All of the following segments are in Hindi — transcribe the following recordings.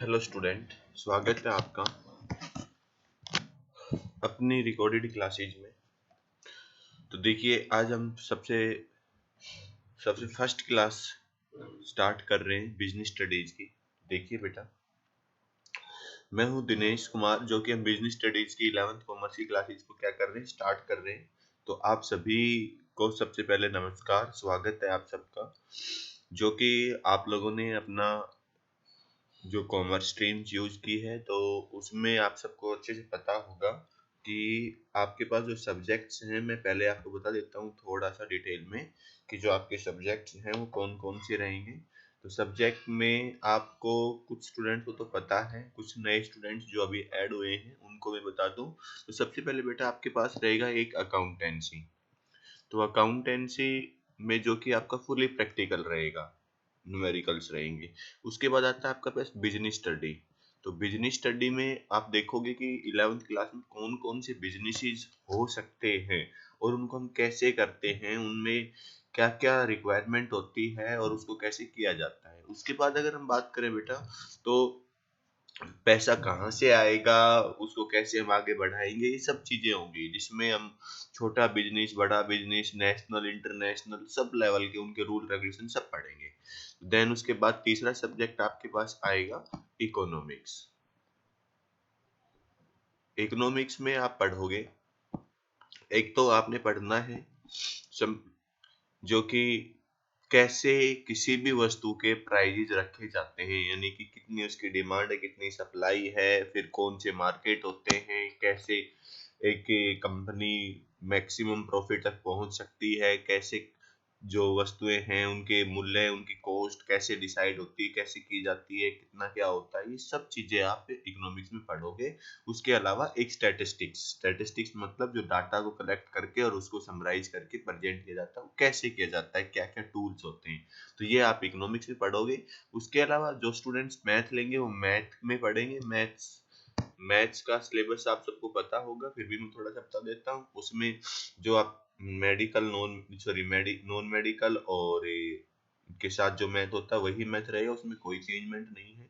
हेलो स्टूडेंट, स्वागत है आपका अपनी रिकॉर्डेड क्लासेज में। तो देखिए, आज हम सबसे सबसे फर्स्ट क्लास स्टार्ट कर रहे हैं बिजनेस स्टडीज की। देखिए बेटा, मैं हूं दिनेश कुमार, जो कि हम बिजनेस स्टडीज की 11th कॉमर्स की क्लासेज को क्या कर रहे हैं, स्टार्ट कर रहे हैं। तो आप सभी को सबसे पहले नमस्कार, स्वागत है आप सबका, जो कि आप लोगों ने अपना जो कॉमर्स स्ट्रीम यूज की है। तो उसमें आप सबको अच्छे से पता होगा कि आपके पास जो सब्जेक्ट्स हैं, मैं पहले आपको बता देता हूँ थोड़ा सा डिटेल में कि जो आपके सब्जेक्ट्स हैं वो कौन कौन से रहेंगे। तो सब्जेक्ट में आपको कुछ स्टूडेंट को तो पता है, कुछ नए स्टूडेंट्स जो अभी ऐड हुए हैं उनको मैं बता दूं। तो सबसे पहले बेटा आपके पास रहेगा एक अकाउंटेंसी। तो अकाउंटेंसी में जो कि आपका फुली प्रैक्टिकल रहेगा, न्यूमेरिकल्स रहेंगे। उसके बाद आता है आपका पास बिजनेस स्टडी। तो बिजनेस स्टडी में आप देखोगे कि 11th क्लास में कौन कौन से बिजनेसेस हो सकते हैं और उनको हम कैसे करते हैं, उनमें क्या क्या रिक्वायरमेंट होती है और उसको कैसे किया जाता है। उसके बाद अगर हम बात करें बेटा, तो पैसा कहाँ से आएगा, उसको कैसे हम आगे बढ़ाएंगे, ये सब चीजें होंगी जिसमें हम छोटा बिजनेस, बड़ा business, national, international, sub level के उनके रूल रेगुलेशन सब पढ़ेंगे। देन उसके बाद तीसरा सब्जेक्ट आपके पास आएगा इकोनॉमिक्स। इकोनॉमिक्स में आप पढ़ोगे, एक तो आपने पढ़ना है सम, जो कि कैसे किसी भी वस्तु के प्राइजेज रखे जाते हैं, यानी कि कितनी उसकी डिमांड है, कितनी सप्लाई है, फिर कौन से मार्केट होते हैं, कैसे एक कंपनी मैक्सिमम प्रॉफिट तक पहुंच सकती है, कैसे जो वस्तुएं हैं उनके मूल्य, उनकी कॉस्ट कैसे डिसाइड होती है, कैसे की जाती है, कितना क्या होता है, ये सब चीजें आप इकोनॉमिक्स में पढ़ोगे। उसके अलावा एक स्टैटिस्टिक्स मतलब जो डाटा को कलेक्ट करके और उसको समराइज करके प्रेजेंट किया जाता है, वो कैसे किया जाता है, क्या क्या टूल्स होते हैं, तो ये आप इकोनॉमिक्स में पढ़ोगे। उसके अलावा जो स्टूडेंट्स मैथ लेंगे वो मैथ में पढ़ेंगे। मैथ्स का सिलेबस आप सबको पता होगा, फिर भी मैं थोड़ा सा बता देता हूँ। उसमें जो आप मेडिकल नॉन मेडिकल और के साथ जो मैथ होता है वही मैथ रहेगा, उसमें कोई चेंजमेंट नहीं है।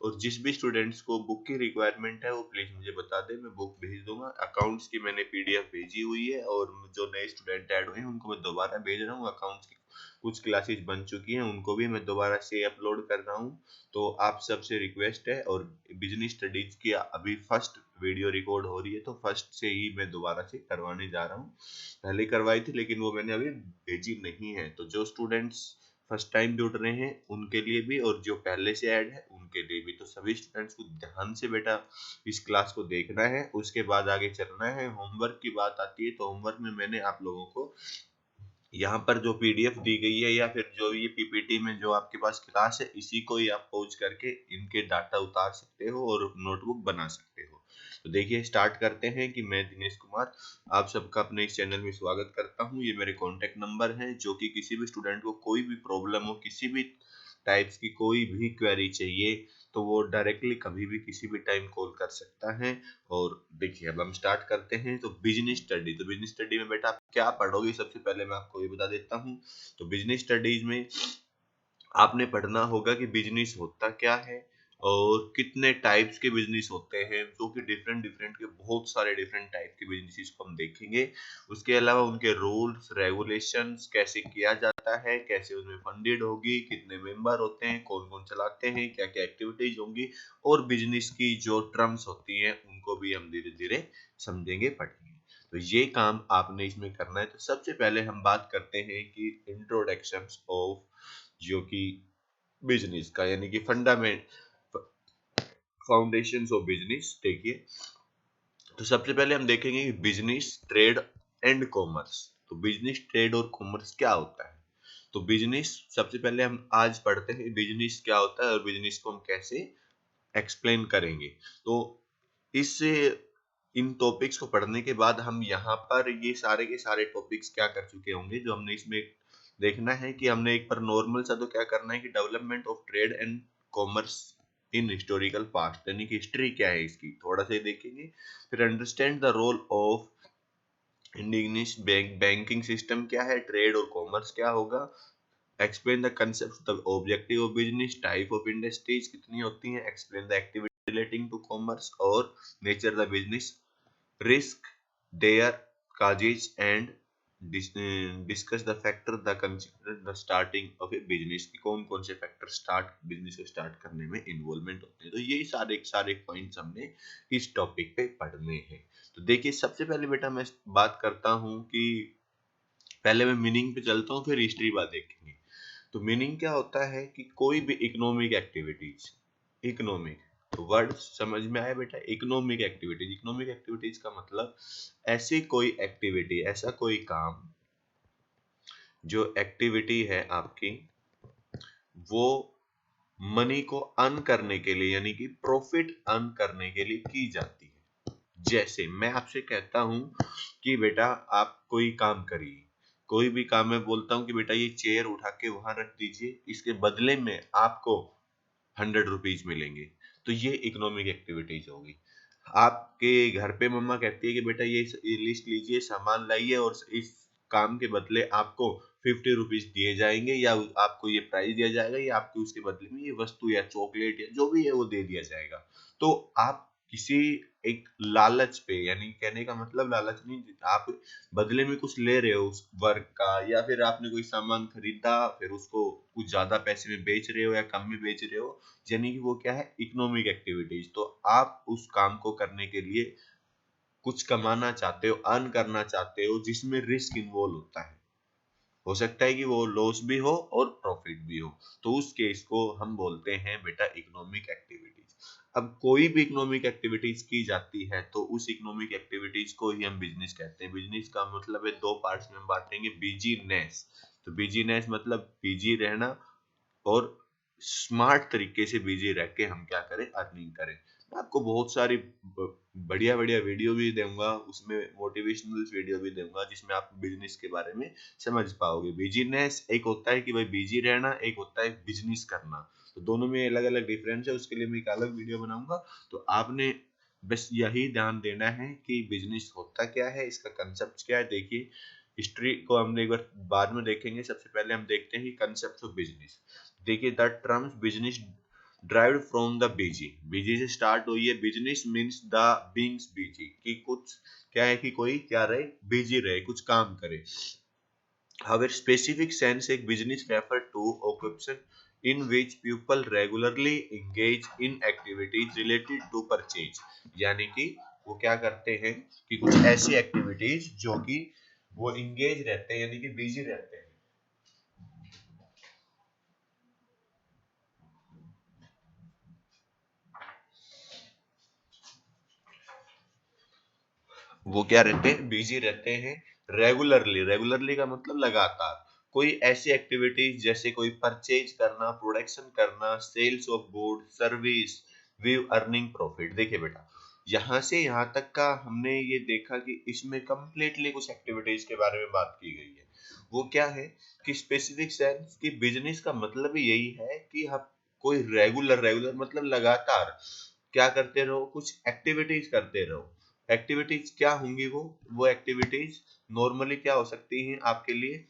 और जिस भी स्टूडेंट्स को बुक की रिक्वायरमेंट है वो प्लीज मुझे बता दे, मैं बुक भेज दूंगा। अकाउंट्स की मैंने पीडीएफ भेजी हुई है और जो नए स्टूडेंट ऐड हुए हैं उनको मैं दोबारा भेज रहा हूँ। अकाउंट्स की कुछ क्लासेस बन चुकी हैं, उनको भी मैं दोबारा से अपलोड कर रहा हूँ। तो आप सबसे रिक्वेस्ट है, और बिजनेस स्टडीज की अभी फर्स्ट वीडियो रिकॉर्ड हो रही है, तो फर्स्ट से ही मैं दोबारा से करवाने जा रहा हूँ। पहले करवाई थी लेकिन वो मैंने अभी भेजी नहीं है। तो जो स्टूडेंट्स फर्स्ट टाइम जुड़ रहे हैं उनके लिए भी, और जो पहले से ऐड है उनके लिए भी, तो सभी स्टूडेंट्स को ध्यान से बेटा इस क्लास को देखना है, उसके बाद आगे चलना है। होमवर्क की बात आती है तो होमवर्क में मैंने आप लोगों को यहाँ पर जो पीडीएफ दी गई है या फिर जो ये पीपीटी में जो आपके पास क्लास है, इसी को ही आप पहुंच करके इनके डाटा उतार सकते हो और नोटबुक बना सकते हो। तो देखिए, स्टार्ट करते हैं कि मैं दिनेश कुमार आप सबका अपने इस चैनल में स्वागत करता हूँ। ये मेरे कॉन्टेक्ट नंबर है, जो कि किसी भी स्टूडेंट को कोई भी प्रॉब्लम हो, किसी भी टाइप्स की कोई भी क्वेरी चाहिए, तो वो डायरेक्टली कभी भी किसी भी टाइम कॉल कर सकता है। और देखिए, अब हम स्टार्ट करते हैं। तो बिजनेस स्टडी, तो बिजनेस स्टडी में बेटा आप क्या पढ़ोगे, सबसे पहले मैं आपको ये बता देता हूँ। तो बिजनेस स्टडीज में आपने पढ़ना होगा कि बिजनेस होता क्या है और कितने टाइप्स के बिजनेस होते हैं, जो कि डिफरेंट डिफरेंट के बहुत सारे डिफरेंट टाइप के बिजनेसेस को हम देखेंगे। उसके अलावा उनके रूल्स रेगुलेशंस, कैसे किया जाता है, कैसे उसमें फंडेड होगी, कितने मेंबर होते हैं, कौन कौन चलाते हैं, क्या क्या एक्टिविटीज होंगी, और बिजनेस की जो टर्म्स होती हैं उनको भी हम धीरे धीरे समझेंगे, पढ़ेंगे। तो ये काम आपने इसमें करना है। तो सबसे पहले हम बात करते हैं कि इंट्रोडक्शन ऑफ, जो कि बिजनेस का, यानी कि फंडामेंट फाउंडेशंस ऑफ बिजनेस। देखिए, तो सबसे पहले हम देखेंगे कि बिजनेस, ट्रेड एंड कॉमर्स। तो बिजनेस, ट्रेड और कॉमर्स क्या होता है। तो बिजनेस, सबसे पहले हम आज पढ़ते हैं बिजनेस क्या होता है और बिजनेस को हम कैसे एक्सप्लेन करेंगे। तो इस इन टॉपिक्स को पढ़ने के बाद हम यहाँ पर ये सारे के सारे टॉपिक्स क्या कर चुके होंगे, जो हमने इसमें देखना है कि हमने एक पर नॉर्मल सा तो क्या करना है कि development of trade and commerce in historical past, यानी कि हिस्ट्री क्या है इसकी, थोड़ा सा देखेंगे। फिर understand the role of indigenous banking system क्या है, ट्रेड और कॉमर्स क्या होगा, explain the concept, the objective of business, type of industries कितनी होती हैं, explain the activity relating to commerce और nature the business, risk, their causes and discuss the factor the consider the starting of a business, की कौन कौन से फैक्टर स्टार्ट बिजनेस को स्टार्ट करने में इन्वॉल्वमेंट होते हैं। तो ये सारे सारे पॉइंट्स हमने इस टॉपिक पे पढ़ने हैं। तो देखिए सबसे पहले बेटा मैं बात करता हूँ कि पहले मैं मीनिंग पे चलता हूँ, फिर हिस्ट्री बात देखेंगे। तो मीनिंग क्या होता है कि कोई भी इकोनॉमिक एक्टिविटीज, इकोनॉमिक तो वर्ड समझ में आया बेटा, इकोनॉमिक एक्टिविटीज, इकोनॉमिक एक्टिविटीज का मतलब ऐसी कोई एक्टिविटी, ऐसा कोई काम जो एक्टिविटी है आपकी, वो मनी को अर्न करने के लिए यानी कि प्रॉफिट अर्न करने के लिए की जाती है। जैसे मैं आपसे कहता हूं कि बेटा आप कोई काम करिए, कोई भी काम मैं बोलता हूं कि बेटा ये चेयर उठा के वहां रख दीजिए, इसके बदले में आपको 100 रुपीज मिलेंगे, तो ये इकोनॉमिक एक्टिविटीज होगी। आपके घर पे मम्मा कहती है कि बेटा ये लिस्ट लीजिए, सामान लाइए और इस काम के बदले आपको 50 रुपीज दिए जाएंगे, या आपको ये प्राइस दिया जाएगा, या आपको उसके बदले में ये वस्तु या चॉकलेट या जो भी है वो दे दिया जाएगा। तो आप किसी एक लालच पे, यानी कहने का मतलब लालच नहीं, आप बदले में कुछ ले रहे हो उस वर्क का, या फिर आपने कोई सामान खरीदा फिर उसको कुछ ज्यादा पैसे में बेच रहे हो या कम में बेच रहे हो, यानी कि वो क्या है, इकोनॉमिक एक्टिविटीज। तो आप उस काम को करने के लिए कुछ कमाना चाहते हो, अर्न करना चाहते हो, जिसमें रिस्क इन्वॉल्व होता है। हो सकता है कि वो लॉस भी हो और प्रॉफिट भी हो, तो उस केस को हम बोलते हैं बेटा इकोनॉमिक एक्टिविटीज। अब कोई भी इकोनॉमिक एक्टिविटीज की जाती है तो उस इकोनॉमिक एक्टिविटीज को ही हम बिजनेस कहते हैं। बिजनेस का मतलब है, दो पार्ट्स में हम बांटेंगे, बिजीनेस। तो बिजीनेस मतलब बिजी रहना, और स्मार्ट तरीके से बिजी रह के हम क्या करें, अर्निंग करें। मैं आपको बहुत सारी बढ़िया बढ़िया वीडियो भी दूंगा, उसमें मोटिवेशनल वीडियो भी दूंगा, जिसमें आप बिजनेस के बारे में समझ पाओगे। बिजीनेस एक होता है कि भाई बिजी रहना, एक होता है बिजनेस करना, तो दोनों में अलग अलग डिफरेंस है, उसके लिए मैं एक अलग वीडियो बनाऊंगा। तो आपने बस यही ध्यान देना है कि बिजनेस होता क्या है, इसका कंसेप्ट क्या है। देखिए हिस्ट्री को हम एक बार बाद में देखेंगे, सबसे पहले हम देखते हैं कंसेप्ट ऑफ बिजनेस। देखिए the terms business derived from the busy, busy से स्टार्ट हुई है। Business means the beings busy, कि कुछ क्या है कि कोई क्या रहे, बिजी रहे, कुछ काम करे। However, specific sense एक business refer to occupation in which people regularly engage in activities related to purchase, यानी कि वो क्या करते हैं कि कुछ ऐसी एक्टिविटीज जो कि वो इंगेज रहते हैं, यानी कि बिजी रहते हैं। वो क्या रहते हैं, बिजी रहते हैं। रेगुलरली, रेगुलरली का मतलब लगातार, कोई ऐसी एक्टिविटीज जैसे कोई परचेज करना, प्रोडक्शन करना, sales of good service with earning profit. देखिए बेटा यहाँ से यहाँ तक का हमने ये देखा कि इसमें कंप्लीटली कुछ एक्टिविटीज के बारे में बात की गई है। वो क्या है कि स्पेसिफिक सेंस की बिजनेस का मतलब ही यही है कि हम कोई रेगुलर, रेगुलर मतलब लगातार क्या करते रहो, कुछ एक्टिविटीज करते रहो। एक्टिविटीज क्या होंगी, वो एक्टिविटीज नॉर्मली क्या हो सकती हैं आपके लिए,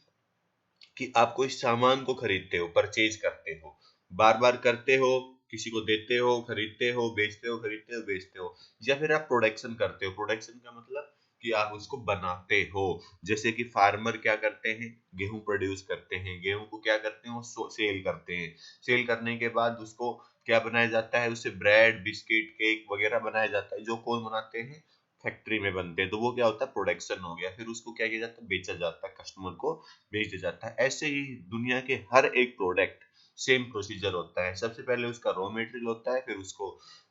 कि आप कोई सामान को खरीदते हो, परचेज करते हो, बार बार करते हो, किसी को देते हो, खरीदते हो, बेचते हो, खरीदते हो, बेचते हो। या फिर आप प्रोडक्शन करते हो, प्रोडक्शन का मतलब कि आप उसको बनाते हो। जैसे कि फार्मर क्या करते हैं, गेहूं प्रोड्यूस करते हैं, गेहूं को क्या करते हैं, वो सेल करते हैं। सेल करने के बाद उसको क्या बनाया जाता है, उससे ब्रेड, बिस्किट, केक वगैरह बनाया जाता है, जो कौन बनाते हैं, फैक्ट्री में बनते हैं। तो वो क्या होता है, प्रोडक्शन हो गया। फिर उसको क्या किया जाता है, बेचा जाता है, कस्टमर को भेज दिया जाता है। ऐसे ही दुनिया के हर एक प्रोडक्ट सेम प्रोसीजर होता है। सबसे पहले उसका रॉ मटेरियल होता है, फिर उसको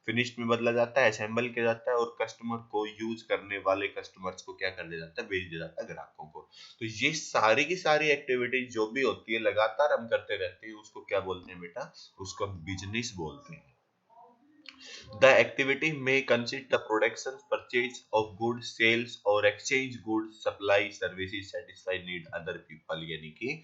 फिनिश्ड में बदला जाता है, असेंबल किया जाता है, और कस्टमर को, यूज करने वाले कस्टमर्स को क्या कर दिया जाता है, भेज दिया जाता है ग्राहकों को। तो ये सारी की सारी एक्टिविटीज जो भी होती है लगातार हम करते रहते हैं, उसको क्या बोलते हैं बेटा, उसको बिजनेस बोलते हैं। The activity may consist the production, purchase of goods, sales or exchange goods, supply services, satisfy need other people, यानी कि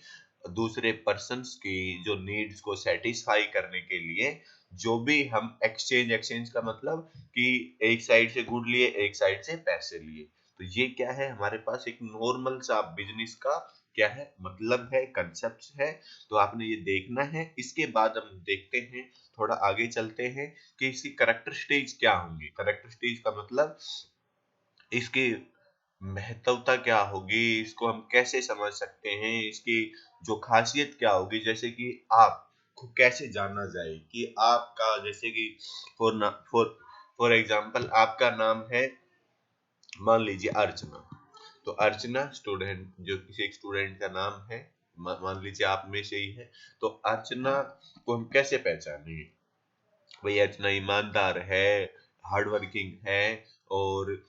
दूसरे पर्सन्स की जो नीड्स को सेटिस्फाई करने के लिए जो भी हम एक्सचेंज, एक्सचेंज का मतलब कि एक साइड से गुड लिए, एक साइड से पैसे लिए। तो ये क्या है, हमारे पास एक नॉर्मल सा बिजनेस का क्या है, मतलब है, कंसेप्ट है। तो आपने ये देखना है। इसके बाद हम देखते हैं, थोड़ा आगे चलते हैं कि इसकी कैरेक्टरिस्टिक्स क्या होंगी। कैरेक्टरिस्टिक्स का मतलब इसकी महत्वता क्या होगी, इसको हम कैसे समझ सकते हैं, इसकी जो खासियत क्या होगी, जैसे कि आपको कैसे जाना जाए कि आपका, जैसे कि फॉर एग्जांपल आपका नाम है, मान लीजिए अर्चना। तो अर्चना स्टूडेंट, जो किसी एक स्टूडेंट का नाम है, मान लीजिए आप में से ही है। तो अर्चना को हम कैसे पहचानेंगे? भाई अर्चना ईमानदार है, हार्ड वर्किंग है, और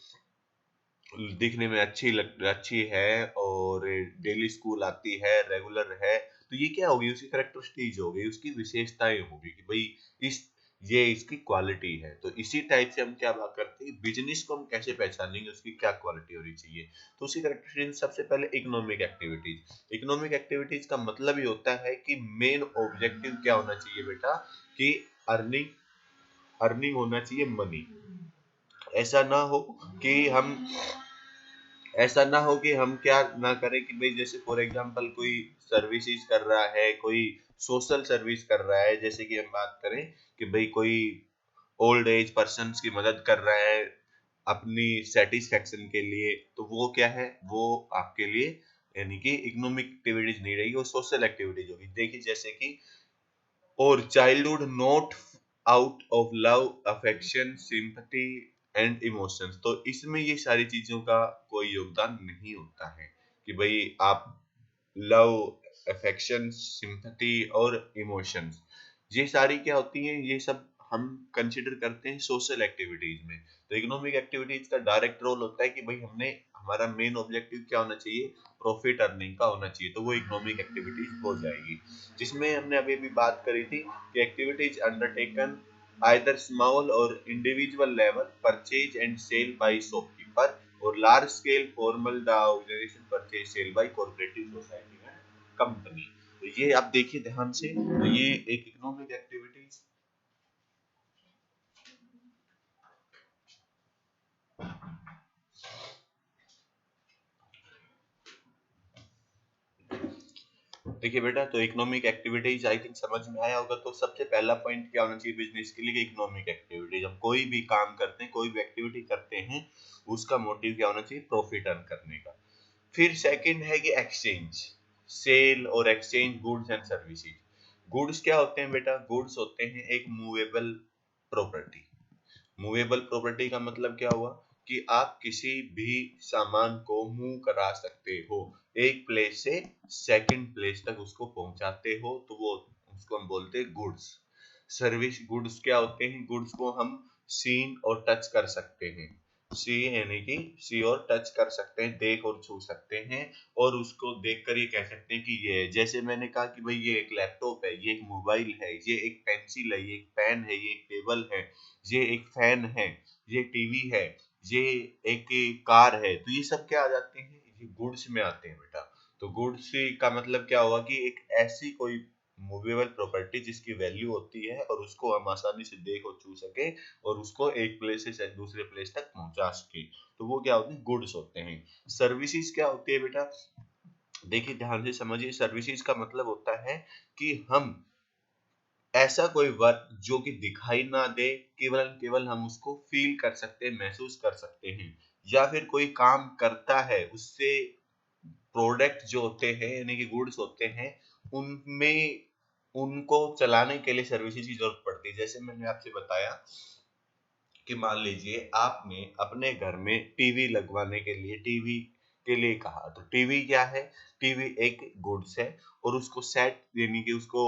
दिखने में अच्छी है, और डेली स्कूल आती है, रेगुलर है। तो ये क्या होगी, उसकी कैरेक्टरिस्टिक्स हो गई, उसकी विशेषताएं होगी कि भाई इस ये इसकी क्वालिटी है। तो इसी टाइप से हम क्या बात करते हैं, बिजनेस को हम कैसे पहचानेंगे, उसकी क्या क्वालिटी होनी चाहिए। तो उसकी कैरेक्टरिस्टिक्स सबसे पहले इकोनॉमिक एक्टिविटीज। इकोनॉमिक एक्टिविटीज का मतलब ही होता है कि मेन ऑब्जेक्टिव क्या होना चाहिए बेटा, कि अर्निंग अर्निंग होना चाहिए, मनी। ऐसा ना हो कि हम ऐसा ना हो कि हम क्या ना करें कि भाई, जैसे फॉर एग्जांपल कोई सर्विसेज कर रहा है, कोई सोशल सर्विस कर रहा है, जैसे कि हम बात करें कि भाई कोई ओल्ड एज पर्सन्स की मदद कर रहा है अपनी सेटिस्फेक्शन के लिए, तो वो क्या है, वो आपके लिए यानी कि इकोनॉमिक एक्टिविटीज नहीं रहेगी, वो सोशल एक्टिविटीज होगी। देखिए जैसे कि, और childhood not out of love, affection, sympathy and emotions. तो इसमें ये सारी चीजों का कोई योगदान नहीं होता है कि भाई आप लव, अफेक्शन, सिंपैथी और इमोशंस, ये सारी क्या होती हैं, ये सब हम कंसिडर करते हैं सोशल एक्टिविटीज में। तो इकोनॉमिक एक्टिविटीज का डायरेक्ट रोल होता है कि भाई हमने, हमारा मेन ऑब्जेक्टिव क्या होना चाहिए, प्रॉफिट अर्निंग का होना चाहिए, तो वो इकोनॉमिक एक्टिविटीज हो जाएगी। जिसमें हमने अभी भी बात करी थी कि एक्टिविटीज अंडरटेकन आइदर स्मॉल और individual level, purchase and sale by shopkeeper, और large scale formal the organization purchase sale by cooperative society and company. तो ये आप देखिए ध्यान से, तो ये एक इकोनॉमिक एक्टिविटीज। देखिए बेटा, तो इकोनॉमिक एक्टिविटीज आई थिंक समझ में आया होगा। तो सबसे पहला पॉइंट क्या होना चाहिए बिजनेस के लिए, इकोनॉमिक एक्टिविटीज। हम कोई भी काम करते हैं, कोई भी एक्टिविटी करते हैं, उसका मोटिव क्या होना चाहिए, प्रॉफिट अर्न करने का। फिर सेकंड है कि एक्सचेंज, सेल और exchange goods and services. Goods क्या होते हैं बेटा, गुड्स होते हैं एक मूवेबल प्रॉपर्टी। मूवेबल प्रॉपर्टी का मतलब क्या हुआ कि आप किसी भी सामान को मूव करा सकते हो, एक प्लेस से सेकंड प्लेस तक उसको पहुंचाते हो, तो वो उसको हम बोलते हैं गुड्स। सर्विस गुड्स क्या होते हैं, गुड्स को हम सीन और टच कर सकते हैं। सी यानी कि सी और टच कर सकते हैं, देख और छू सकते हैं, और उसको देखकर ये कह सकते हैं कि ये है। जैसे मैंने कहा कि भाई ये एक लैपटॉप है, ये एक मोबाइल है, ये एक पेंसिल है, ये एक पेन है, ये एक टेबल है, ये एक फैन है, ये टीवी है, ये एक कार है। तो ये सब क्या आ जाते हैं, ये गुड्स में आते हैं बेटा। तो गुड्स का मतलब क्या हुआ कि एक ऐसी कोई मूवेबल प्रॉपर्टी जिसकी वैल्यू होती है, और उसको हम आसानी से देख और छू सके, और उसको एक प्लेस से दूसरे प्लेस तक पहुंचा सके, तो वो क्या होते हैं, गुड्स होते हैं। सर्विसेज क्या होती है बेटा, देखिए ध्यान से समझिए। सर्विसेज का मतलब होता है कि हम ऐसा कोई वर्क जो कि दिखाई ना दे, केवल केवल हम उसको फील कर सकते हैं, महसूस कर सकते हैं, या फिर कोई काम करता है, उससे प्रोडक्ट जो होते हैं यानी कि गुड्स होते हैं, उनमें उनको चलाने के लिए सर्विसेज की जरूरत पड़ती है। जैसे मैंने आपसे बताया कि मान लीजिए आपने अपने घर में टीवी लगवाने के लिए कहा, तो टीवी क्या है, टीवी एक गुड्स है, और उसको सेट यानी कि उसको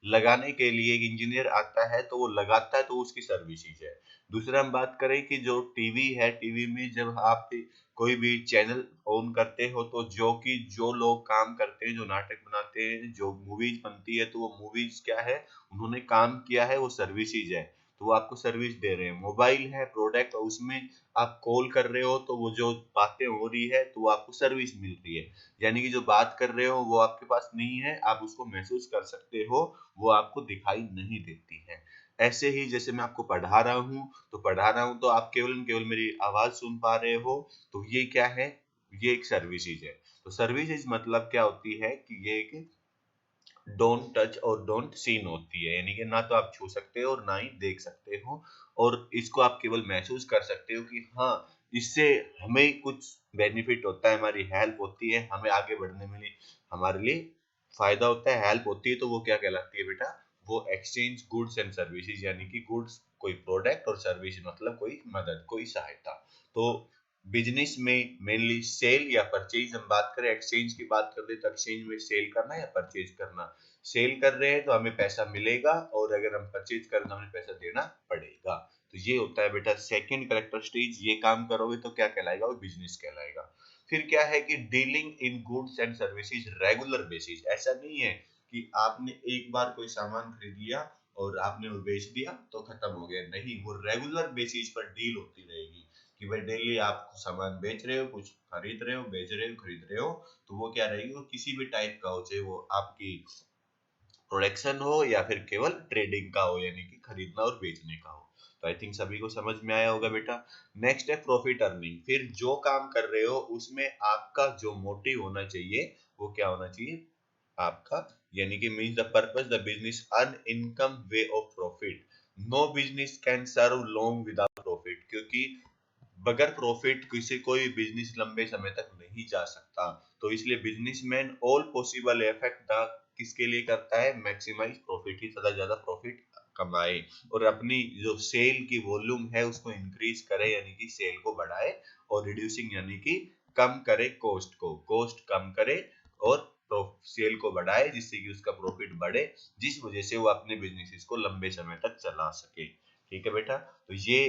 लगाने के लिए एक इंजीनियर आता है, तो वो लगाता है, तो उसकी सर्विसेज है। दूसरा हम बात करें कि जो टीवी है, टीवी में जब आप कोई भी चैनल ऑन करते हो, तो जो लोग काम करते हैं, जो नाटक बनाते हैं, जो मूवीज बनती है, तो वो मूवीज क्या है, उन्होंने काम किया है, वो सर्विसेज है, तो वो आपको सर्विस दे रहे हैं। मोबाइल है प्रोडक्ट, और उसमें आप कॉल कर रहे हो, तो वो जो बातें हो रही है, तो वो आपको सर्विस मिल रही है। यानी कि जो बात कर रहे हो वो आपके पास नहीं है, आप उसको महसूस कर सकते हो, वो आपको दिखाई नहीं देती है। ऐसे ही जैसे मैं आपको पढ़ा रहा हूँ तो आप केवल केवल मेरी आवाज सुन पा रहे हो, तो ये क्या है, ये एक सर्विसेज है। तो सर्विसेज मतलब क्या होती है कि ये एक डोंट टच और डोंट सीन होती है, यानी कि ना तो आप छू सकते हो और ना ही देख सकते हो, और इसको आप केवल महसूस कर सकते हो कि हाँ इससे हमें कुछ बेनिफिट होता है, हमारी हेल्प होती है, हमें आगे बढ़ने में हमारे लिए फायदा होता है, हेल्प होती है। तो वो क्या कहलाती है बेटा, वो एक्सचेंज गुड्स एंड सर्विसेज, यानी कि गुड्स कोई प्रोडक्ट और सर्विस मतलब कोई मदद, कोई सहायता। तो बिजनेस में मेनली सेल या परचेज, हम बात करें एक्सचेंज की बात करते हैं तो एक्सचेंज में सेल करना या परचेज करना। सेल कर रहे हैं तो हमें पैसा मिलेगा, और अगर हम परचेज करें तो हमें पैसा देना पड़ेगा। तो ये होता है बेटा सेकंड कैरेक्टरिस्टिक। ये काम करोगे तो क्या कहलाएगा, वो बिजनेस कहलाएगा। फिर क्या है कि dealing in goods and services regular basis. ऐसा नहीं है कि आपने एक बार कोई सामान खरीद लिया और आपने वो बेच दिया तो खत्म हो गया, नहीं, वो रेगुलर बेसिस पर डील होती रहेगी कि भाई डेली आप सामान बेच रहे हो, कुछ खरीद रहे हो, बेच रहे हो, खरीद रहे हो, तो वो क्या रहेगी, वो किसी भी टाइप का हो, चाहे वो आपकी प्रोडक्शन हो या फिर केवल ट्रेडिंग का हो, यानी कि खरीदना और बेचने का हो। तो आई थिंक सभी को समझ में आया होगा बेटा। नेक्स्ट है प्रॉफिट अर्निंग। फिर जो काम कर रहे हो उसमें आपका जो मोटिव होना चाहिए वो क्या होना चाहिए आपका, यानी कि means the purpose the business earn income way of profit. No business can serve long without profit, क्योंकि बगैर प्रॉफिट किसी कोई बिजनेस लंबे समय तक नहीं जा सकता। तो इसलिए businessman all possible effect the किसके लिए करता है, मैक्सिमाइज प्रॉफिट, ही ज्यादा ज्यादा प्रॉफिट कमाए और अपनी जो सेल की वॉल्यूम है उसको इंक्रीज करे, यानी कि सेल को बढ़ाए, और रिड्यूसिंग यानी कि कम करे कॉस्ट को, कॉस्ट कम करे और सेल को बढ़ाए, जिससे कि उसका प्रॉफिट बढ़े, जिस वजह से वो अपने बिजनेसेस को लंबे समय तक चला सके। ठीक है बेटा। तो ये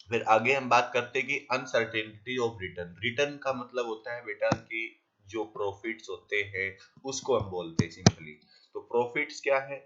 फिर आगे हम बात करते हैं कि अनसर्टेनिटी ऑफ रिटर्न। रिटर्न का मतलब होता है बेटा कि जो प्रॉफिट्स होते हैं उसको हम बोलते हैं सिंपली। तो प्रॉफिट्स क्या है,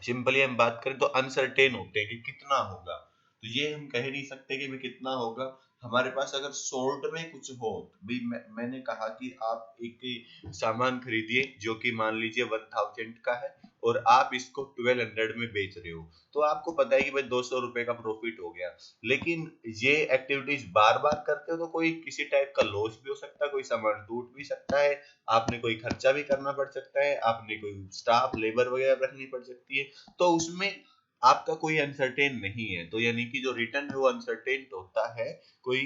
सिंपली हम बात करें तो अनसर्टेन होते हैं कि कितना होगा। तो ये हम कह नहीं सकते कि भाई कितना होगा। हमारे पास अगर शॉर्ट में कुछ हो, भाई मैंने कहा कि आप एक सामान खरीदिए जो कि मान लीजिए 1000 का है और आप इसको 1200 में बेच रहे हो, तो आपको पता है कि भाई 200 रुपए का प्रॉफिट हो गया। लेकिन ये एक्टिविटीज बार बार करते हो तो कोई किसी टाइप का लॉस भी हो सकता है, कोई सामान टूट भी सकता है, आपने कोई खर्चा भी करना पड़ सकता है, आपने कोई स्टाफ लेबर वगैरह रखनी पड़ सकती है, तो उसमें आपका कोई अनसर्टेन नहीं है। तो यानी कि जो रिटर्न है वो अनसर्टेन होता है, कोई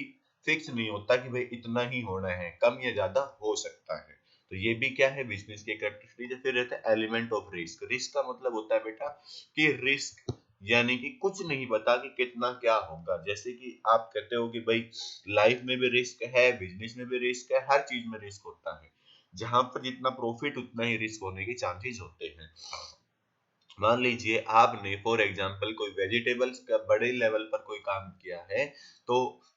फिक्स नहीं होता कि भाई इतना ही होना है, कम या ज्यादा हो सकता है। तो ये भी क्या है, बिजनेस के कैरेक्टरिस्टिक। फिर रहता है एलिमेंट ऑफ रिस्क। रिस्क का मतलब होता है बेटा कि रिस्क यानी कि कुछ नहीं पता कि कितना क्या होगा। जैसे कि आप कहते हो कि भाई लाइफ में भी रिस्क है, बिजनेस में भी रिस्क है, हर चीज में रिस्क होता है। जहां पर जितना प्रॉफिट उतना ही रिस्क होने के चांसेस होते हैं। मान लीजिए आपने फॉर एग्जांपल कोई वेजिटेबल्स का बड़े लेवल पर कोई काम किया है, तो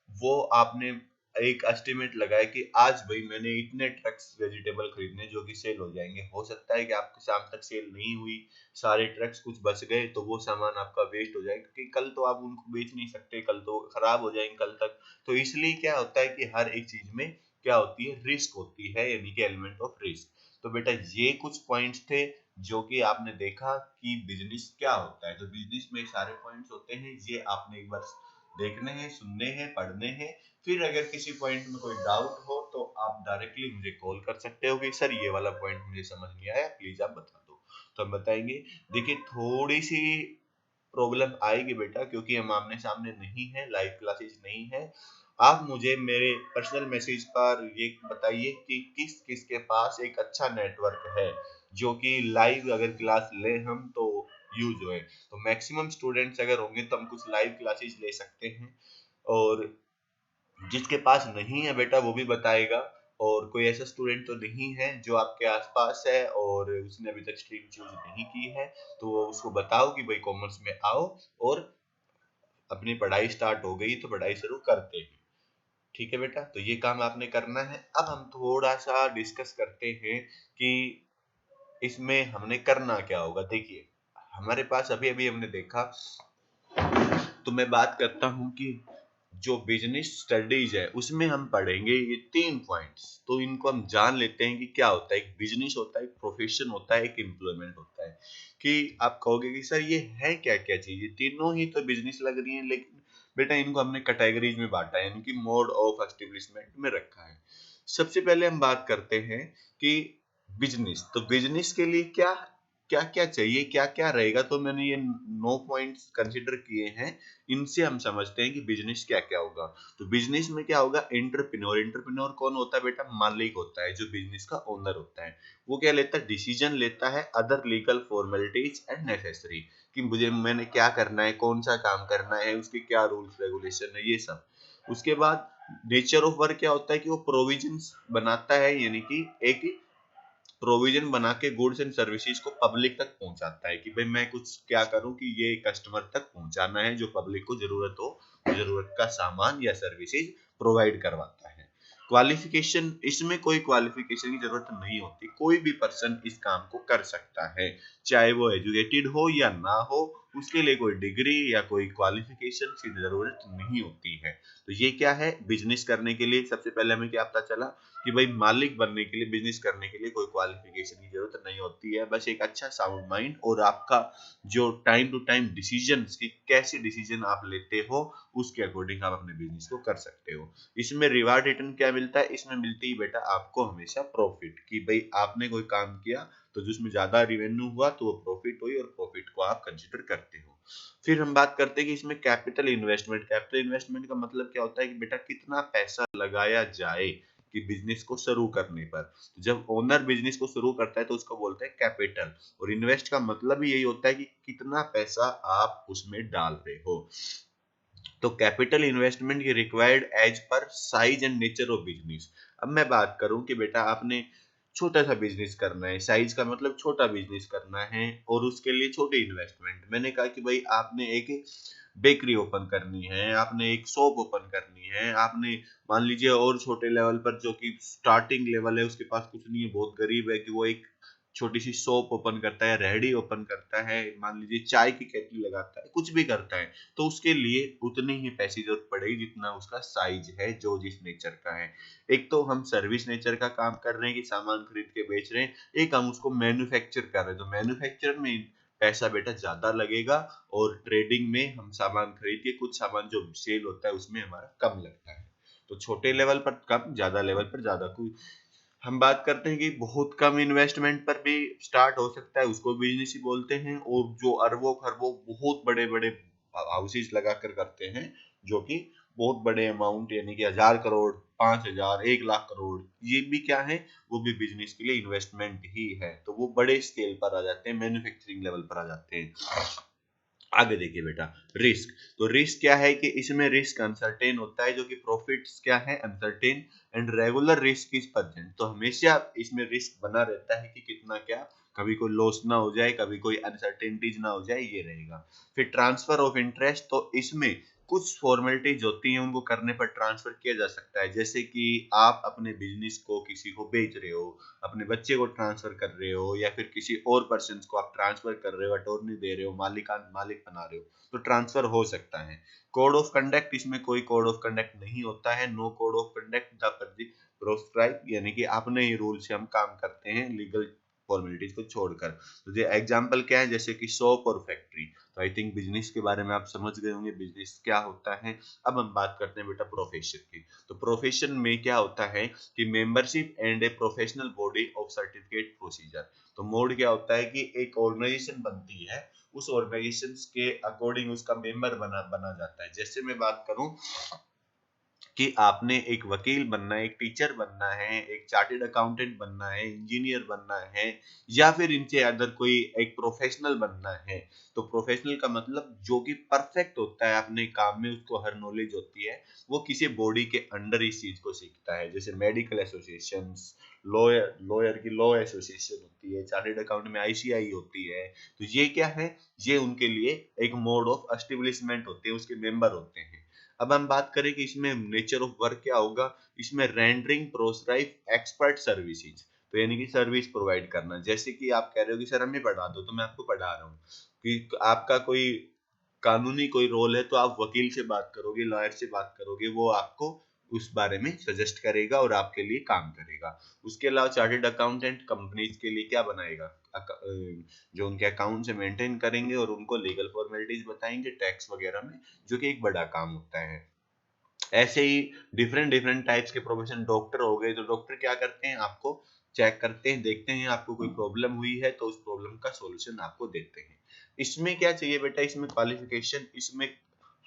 वो आपने एक एस्टिमेट लगाया कि आज भाई मैंने इतने ट्रक्स वेजिटेबल खरीदने जो कि सेल हो जाएंगे। हो सकता है कि आपकी शाम तक सेल नहीं हुई, सारे ट्रक्स कुछ बच गए, तो वो सामान आपका वेस्ट हो जाएगा, क्योंकि कल तो आप उनको बेच नहीं सकते, कल तो खराब हो जाएंगे कल तक। तो इसलिए क्या होता है कि हर एक चीज में क्या होती है, रिस्क होती है, यानी कि एलिमेंट ऑफ रिस्क। तो बेटा ये कुछ पॉइंट्स थे जो कि आपने देखा कि बिजनेस क्या होता है। तो बिजनेस में सारे पॉइंट्स होते हैं, ये आपने एक बार देखने हैं, सुनने हैं, पढ़ने हैं। फिर अगर किसी पॉइंट में कोई डाउट हो तो आप डायरेक्टली मुझे कॉल कर सकते हो कि सर ये वाला पॉइंट मुझे समझ नहीं आया, प्लीज आप बता दो, तो हम बताएंगे। देखिए थोड़ी सी प्रॉब्लम आएगी बेटा, क्योंकि हम आमने सामने नहीं है, लाइव क्लासेस नहीं है। आप मुझे मेरे पर्सनल मैसेज पर ये बताइए कि किस किस के पास एक अच्छा नेटवर्क है जो कि लाइव अगर क्लास ले हम तो यूज होए। तो मैक्सिमम स्टूडेंट्स अगर होंगे तो हम कुछ लाइव क्लासेस ले सकते हैं, और जिसके पास नहीं है बेटा वो भी बताएगा। और कोई ऐसा स्टूडेंट तो नहीं है जो आपके आसपास है और उसने अभी तक स्ट्रीम चूज नहीं की है, तो उसको बताओ कि भाई कॉमर्स में आओ, और अपनी पढ़ाई स्टार्ट हो गई तो पढ़ाई शुरू करते हैं। ठीक है बेटा, तो ये काम आपने करना है। अब हम थोड़ा सा डिस्कस करते हैं कि इसमें हमने करना क्या होगा। देखिए हमारे पास अभी अभी हमने देखा, तो मैं बात करता हूँ कि जो बिजनेस स्टडीज है उसमें हम पढ़ेंगे ये 3 पॉइंट्स। तो इनको हम जान लेते हैं कि क्या होता है, एक बिजनेस होता है, एक प्रोफेशन होता है, एक एम्प्लॉयमेंट होता है। कि आप कहोगे कि सर ये है क्या क्या चीज, ये तीनों ही तो बिजनेस लग रही है, लेकिन बेटा इनको हमने कैटेगरीज में बांटा है, यानी कि मोड ऑफ एस्टेब्लिशमेंट में रखा है। सबसे पहले हम बात करते हैं कि बिजनेस, तो बिजनेस के लिए क्या क्या क्या चाहिए, क्या क्या रहेगा। तो मैंने ये 9 पॉइंट्स कंसिडर किए हैं, इनसे हम समझते हैं कि बिजनेस क्या क्या होगा। तो बिजनेस में क्या होगा, एंटरप्रेन्योर। एंटरप्रेन्योर कौन होता है बेटा, मालिक होता है, जो बिजनेस का ओनर होता है। वो क्या लेता है, डिसीजन लेता है other legal formalities and necessary, कि मुझे मैंने क्या करना है, कौन सा काम करना है, उसके क्या रूल्स रेगुलेशन है, ये सब। उसके बाद नेचर ऑफ वर्क क्या होता है कि वो प्रोविजंस बनाता है, यानी कि एक प्रोविजन बना के गुड्स एंड सर्विसेज को पब्लिक तक पहुंचाता है, कि भाई मैं कुछ क्या करूं कि ये कस्टमर तक पहुंचाना है, जो पब्लिक को जरूरत हो, जरूरत का सामान या सर्विसेज प्रोवाइड करवाता है। क्वालिफिकेशन, इसमें कोई क्वालिफिकेशन की जरूरत नहीं होती, कोई भी पर्सन इस काम को कर सकता है, चाहे वो एजुकेटेड हो या ना हो, उसके लिए कोई डिग्री या कोई क्वालिफिकेशन की जरूरत नहीं होती है। तो ये क्या है, बिजनेस करने के लिए सबसे पहले हमें क्या पता चला कि भाई मालिक बनने के लिए, बिजनेस करने के लिए कोई क्वालिफिकेशन की जरूरत नहीं होती है, बस एक अच्छा साउंड माइंड और आपका जो टाइम टू टाइम डिसीजन, की कैसे डिसीजन आप लेते हो, उसके अकॉर्डिंग आप अपने बिजनेस को कर सकते हो। इसमें रिवार्ड रिटर्न क्या मिलता है, इसमें मिलती ही बेटा आपको हमेशा प्रॉफिट, कि भाई आपने कोई काम किया तो जिसमें ज्यादा रिवेन्यू हुआ तो वो प्रॉफिट हुई, और प्रॉफिट को आप कंसिडर करते हो। फिर हम बात करते हैं कि इसमें कैपिटल इन्वेस्टमेंट। कैपिटल इन्वेस्टमेंट का मतलब क्या होता है कि बेटा कितना पैसा लगाया जाए कि बिजनेस को शुरू करने पर। तो जब ओनर बिजनेस को शुरू करता है तो उसको बोलते हैं कैपिटल, और इन्वेस्ट का मतलब ही यही होता है कि कितना पैसा आप उसमें डाल रहे हो। तो कैपिटल इन्वेस्टमेंट की required as per size and nature of business. अब मैं बात करूं कि बेटा आपने छोटा सा बिजनेस करना है, साइज का मतलब छोटा बिजनेस करना है, और उसके लिए छोटी इन्वेस्टमेंट। मैंने कहा कि भाई आपने एक बेकरी ओपन करनी है, आपने एक शॉप ओपन करनी है, आपने मान लीजिए और छोटे लेवल पर, जो कि स्टार्टिंग लेवल है, उसके पास कुछ नहीं है, बहुत गरीब है, कि वो एक छोटी सी शॉप ओपन करता है, रेहड़ी ओपन करता है, मान लीजिए चाय की केटली लगाता है, कुछ भी करता है, तो उसके लिए उतनी ही पैसे जरूरत पड़ेगी जितना उसका साइज है, जो जिस नेचर का है। एक तो हम सर्विस नेचर का काम कर रहे हैं कि सामान खरीद के बेच रहे हैं, एक हम उसको मैन्युफैक्चर कर रहे हैं, तो मैन्युफैक्चर में पैसा बेटा ज्यादा लगेगा, और ट्रेडिंग में हम सामान खरीद के कुछ सामान जो सेल होता है उसमें हमारा कम लगता है। तो छोटे लेवल पर कम, ज्यादा लेवल पर ज्यादा। कोई हम बात करते हैं कि बहुत कम इन्वेस्टमेंट पर भी स्टार्ट हो सकता है, उसको बिजनेस ही बोलते हैं। और जो अरबों खरबों बहुत बड़े बड़े हाउसेज लगा कर करते हैं, जो कि बहुत बड़े अमाउंट, यानी कि 1000 करोड़, 5000, 1 लाख करोड़, ये भी क्या है, वो भी बिजनेस के लिए इन्वेस्टमेंट ही है। तो वो बड़े स्केल पर आ जाते हैं, मैन्युफैक्चरिंग लेवल पर आ जाते हैं। आगे देखिए बेटा, रिस्क। तो रिस्क क्या है कि इसमें रिस्क अनसर्टेन होता है, जो कि प्रॉफिट्स क्या है, uncertain, and regular risk is present. तो हमेशा इसमें रिस्क बना रहता है कि कितना क्या, कभी कोई लॉस ना हो जाए, कभी कोई अनसर्टेनिटीज ना हो जाए, ये रहेगा। फिर ट्रांसफर ऑफ इंटरेस्ट, तो इसमें कुछ फॉर्मेलिटीज होती हैं, उनको करने पर ट्रांसफर किया जा सकता है, जैसे कि आप अपने बिजनेस को किसी को बेच रहे हो, अपने बच्चे को ट्रांसफर कर रहे हो, या फिर किसी और पर्सन को आप ट्रांसफर कर रहे हो, अटॉर्नी दे रहे हो, मालिक बना रहे हो, तो ट्रांसफर हो सकता है। कोड ऑफ कंडक्ट, इसमें कोई कोड ऑफ कंडक्ट नहीं होता है, no code of conduct the proscribe, यानी कि अपने ही रूल से हम काम करते हैं, लीगल फॉर्मेलिटीज को छोड़कर। तो ये एग्जांपल क्या है, जैसे कि शॉप और फैक्ट्री। तो आई थिंक बिजनेस के बारे में आप समझ गए होंगे, बिजनेस क्या होता है। अब हम बात करते हैं बेटा प्रोफेशन की। तो प्रोफेशन में क्या होता है कि membership and a professional body of certificate procedure. तो मोड क्या होता है कि एक ऑर्गेनाइजेशन बनती है, उस ऑर्गेनाइजेशन के अकॉर्डिंग उसका मेंबर बना बना जाता है। जैसे मैं बात करूं कि आपने एक वकील बनना है, एक टीचर बनना है, एक चार्टेड अकाउंटेंट बनना है, इंजीनियर बनना है, या फिर इनसे अदर कोई एक प्रोफेशनल बनना है। तो प्रोफेशनल का मतलब जो कि परफेक्ट होता है अपने काम में, उसको हर नॉलेज होती है, वो किसी बॉडी के अंडर इस चीज को सीखता है। जैसे मेडिकल एसोसिएशन, लॉयर लॉयर की लॉ एसोसिएशन होती है, चार्टेड अकाउंट में आईसीआई होती है। तो ये क्या है, ये उनके लिए एक मोड ऑफ एस्टेब्लिशमेंट होते हैं, उसके मेंबर होते हैं। अब हम बात करें कि इसमें नेचर ऑफ वर्क क्या होगा, इसमें रेंडरिंग प्रोस्क्राइब एक्सपर्ट सर्विसेज, तो यानी कि सर्विस प्रोवाइड करना। जैसे कि आप कह रहे हो कि सर हमें पढ़ा दो, तो मैं आपको पढ़ा रहा हूँ, कि आपका कोई कानूनी कोई रोल है, तो आप वकील से बात करोगे, लॉयर से बात करोगे, वो आपको उस बारे में सजेस्ट करेगा और आपके लिए काम करेगा। उसके अलावा चार्टेड अकाउंटेंट कंपनीज के लिए क्या बनाएगा, जो उनके अकाउंट से मेंटेन करेंगे और उनको लीगल फॉर्मेलिटीज बताएंगे टैक्स वगैरह में, जो कि एक बड़ा काम होता है। ऐसे ही डिफरेंट डिफरेंट टाइप्स के प्रोफेशन, डॉक्टर हो गए, तो डॉक्टर क्या करते हैं, आपको चेक करते हैं, देखते हैं आपको कोई प्रॉब्लम हुई है तो उस प्रॉब्लम का सॉल्यूशन आपको देते हैं। इसमें क्या चाहिए बेटा, इसमें क्वालिफिकेशन, इसमें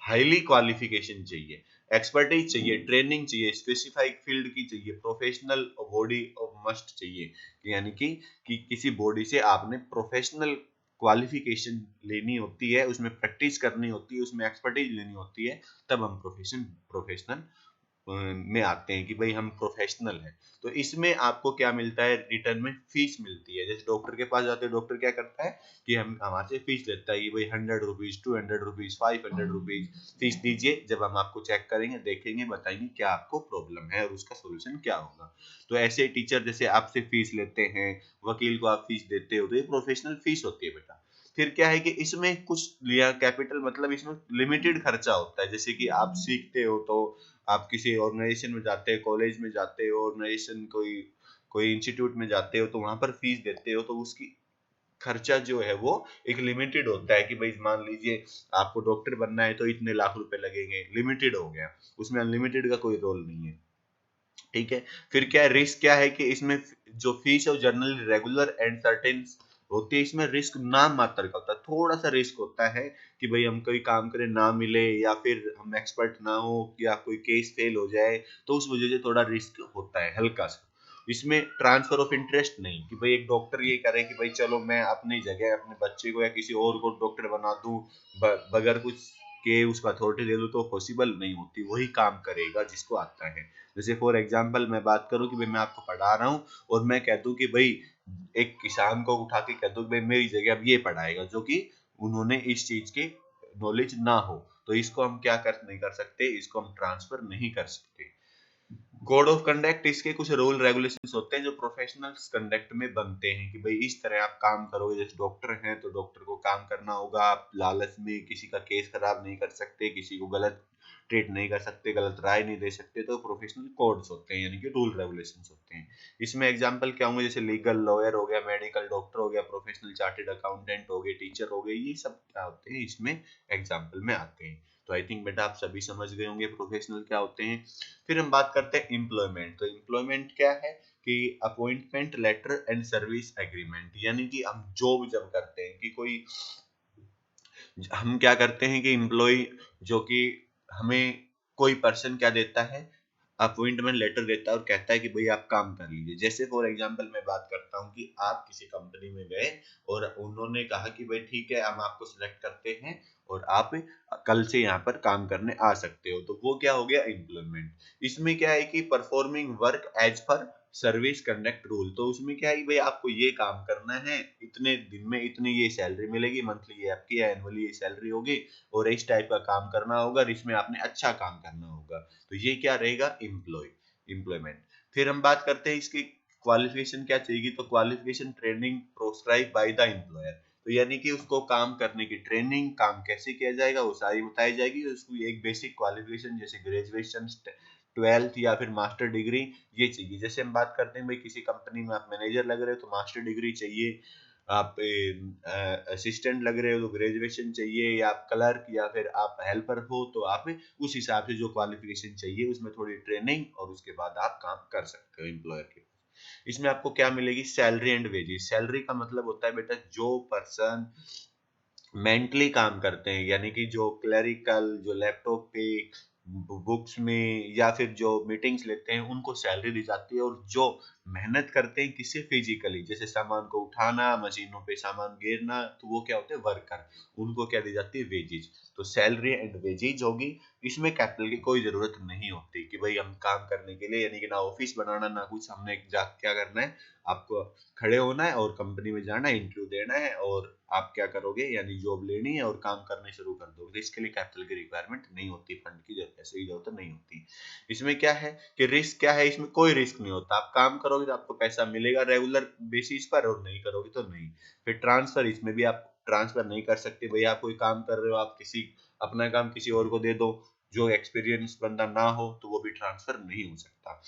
हाईली क्वालिफिकेशन चाहिए, एक्सपर्टीज चाहिए, ट्रेनिंग चाहिए, स्पेसिफाइड फील्ड की चाहिए, प्रोफेशनल बॉडी मस्ट चाहिए, यानी कि किसी बॉडी से आपने प्रोफेशनल क्वालिफिकेशन लेनी होती है, उसमें प्रैक्टिस करनी होती है, उसमें एक्सपर्टीज लेनी होती है, तब हम प्रोफेशनल में आते हैं कि भाई हम प्रोफेशनल हैं। तो इसमें आपको क्या मिलता है, रिटर्न में फीस मिलती है। जैसे डॉक्टर के पास जाते हैं, डॉक्टर क्या करता है कि हम हमारे से फीस लेता है कि भाई 100 रुपीज, 200 रुपीज, 500 रुपीज फीस दीजिए, जब हम आपको चेक करेंगे, देखेंगे, बताएंगे क्या आपको प्रॉब्लम है और उसका सोल्यूशन क्या होगा। तो ऐसे टीचर जैसे आपसे फीस लेते हैं, वकील को आप फीस देते हो, तो ये प्रोफेशनल फीस होती है बेटा। फिर क्या है कि इसमें कुछ लिया कैपिटल, मतलब इसमें लिमिटेड खर्चा होता है। जैसे कि आप सीखते हो तो आप किसी ऑर्गेनाइजेशन में जाते हो, कॉलेज में जाते हो, ऑर्गेनाइजेशन कोई कोई इंस्टीट्यूट में जाते हो, तो वहां पर फीस देते हो, तो उसकी खर्चा जो है वो एक लिमिटेड होता है कि भाई मान लीजिए आपको डॉक्टर बनना है तो इतने लाख रुपए लगेंगे, लिमिटेड हो गया, उसमें अनलिमिटेड का कोई रोल नहीं है। ठीक है। फिर क्या रिस्क क्या है कि इसमें जो फीस है वो जनरली रेगुलर एंड सर्टेन होती है। इसमें रिस्क नाम मात्र का होता है, थोड़ा सा रिस्क होता है कि भाई हम कोई काम करें ना मिले, या फिर हम एक्सपर्ट ना हो, या कोई केस फेल हो जाए, तो उस वजह से थोड़ा रिस्क होता है हल्का सा। इसमें ट्रांसफर ऑफ इंटरेस्ट नहीं कि भाई एक डॉक्टर ये करे कि भाई चलो मैं अपनी जगह अपने बच्चे को या किसी और को डॉक्टर बना दूं, बगैर कुछ के उसको अथॉरिटी दे दूं, तो पॉसिबल नहीं होती। वही काम करेगा जिसको आता है। जैसे फॉर एग्जाम्पल मैं बात करूं कि भाई मैं आपको पढ़ा रहा हूं, और मैं कह दूं कि भाई एक किसान को उठा के कह दूं कि भाई मेरी जगह अब ये पढ़ाएगा, जो कि उन्होंने इस चीज की नॉलेज ना हो, तो इसको हम क्या कर नहीं कर सकते, इसको हम ट्रांसफर नहीं कर सकते। कोड ऑफ कंडक्ट, इसके कुछ रूल रेगुलेशंस होते हैं जो प्रोफेशनल्स कंडक्ट में बनते हैं कि भाई इस तरह आप काम करोगे। जैसे डॉक्टर हैं तो डॉक्टर को काम करना होगा, आप लालच में किसी का केस खराब नहीं कर सकते, किसी को गलत ट्रीट नहीं कर सकते, गलत राय नहीं दे सकते। तो प्रोफेशनल कोड्स होते हैं, यानी कि रूल रेगुलेशंस होते हैं। इसमें एग्जांपल क्या होंगे, जैसे लीगल लॉयर हो गया, मेडिकल डॉक्टर हो गया, प्रोफेशनल चार्टेड अकाउंटेंट हो गए, टीचर हो गए, ये सब क्या होते हैं, इसमें एग्जाम्पल में आते हैं। तो आई थिंक बेटा आप सभी समझ गए होंगे प्रोफेशनल क्या होते हैं। फिर हम बात करते हैं एम्प्लॉयमेंट। तो एम्प्लॉयमेंट क्या है कि appointment letter and service agreement, यानी कि हम जॉब जब करते हैं कि कोई, हम क्या करते हैं कि एम्प्लॉय जो कि हमें कोई पर्सन क्या देता है, अपॉइंटमेंट लेटर देता है और कहता है कि भाई आप काम कर लीजिए। जैसे फॉर एग्जांपल मैं बात करता हूँ कि आप किसी कंपनी में गए और उन्होंने कहा कि भाई ठीक है हम आपको सिलेक्ट करते हैं और आप कल से यहाँ पर काम करने आ सकते हो, तो वो क्या हो गया, एम्प्लॉयमेंट। इसमें क्या है कि performing work as per service conduct rule, तो उसमें क्या है कि भाई आपको ये काम करना है, इतने दिन में इतनी ये सैलरी मिलेगी, मंथली ये आपकी एनुअली ये सैलरी होगी, और इस टाइप का काम करना होगा और इसमें आपने अच्छा काम करना होगा। तो ये क्या रहेगा, एम्प्लॉयमेंट। फिर हम बात करते हैं इसकी क्वालिफिकेशन क्या चाहिए, तो qualification training proscribe by the employer, तो यानी कि उसको काम करने की ट्रेनिंग, काम कैसे किया जाएगा वो सारी बताई जाएगी। उसको एक बेसिक क्वालिफिकेशन जैसे ग्रेजुएशन, 12th या फिर मास्टर डिग्री, ये चाहिए। जैसे हम बात करते हैं भाई किसी कंपनी में आप मैनेजर लग रहे हो तो मास्टर डिग्री चाहिए, आप असिस्टेंट लग रहे हो तो ग्रेजुएशन चाहिए, या आप क्लर्क या फिर आप हेल्पर हो तो आप उस हिसाब से जो क्वालिफिकेशन चाहिए उसमें थोड़ी ट्रेनिंग, और उसके बाद आप काम कर सकते हो एम्प्लॉयर के। इसमें आपको क्या मिलेगी, सैलरी एंड वेजेस। सैलरी का मतलब होता है बेटा जो पर्सन मेंटली काम करते हैं, यानी कि जो क्लरिकल, जो लैपटॉप पे बुक्स में या फिर जो मीटिंग्स लेते हैं उनको सैलरी दी जाती है, और जो मेहनत करते हैं किसी फिजिकली, जैसे सामान को उठाना, मशीनों पे सामान गिरना, तो वो क्या होते हैं, वर्कर, उनको क्या दी जाती है, वेजेज। तो सैलरी एंड वेजेज होगी। इसमें कैपिटल की कोई जरूरत नहीं होती कि भाई हम काम करने के लिए, यानी कि ना ऑफिस बनाना ना कुछ, हमने जा क्या करना है, आपको खड़े होना है और कंपनी में जाना है, इंटरव्यू देना है, और आप क्या करोगे, यानी जॉब लेनी है और काम करने शुरू कर दोगे। तो इसके लिए कैपिटल की रिक्वायरमेंट नहीं होती, फंड की ऐसे ही जरूरत नहीं होती। इसमें क्या है कि रिस्क क्या है, इसमें कोई रिस्क नहीं होता। आप काम करोगे तो आपको पैसा मिलेगा रेगुलर बेसिस पर, और नहीं करोगे तो नहीं। फिर ट्रांसफर, इसमें भी आप ट्रांसफर नहीं कर सकते। भैया आप कोई काम कर रहे हो, आप किसी अपना काम किसी और को दे दो, जो एक्सपीरियंस बंदा ना हो, तो वो भी ट्रांसफर नहीं हो सकता।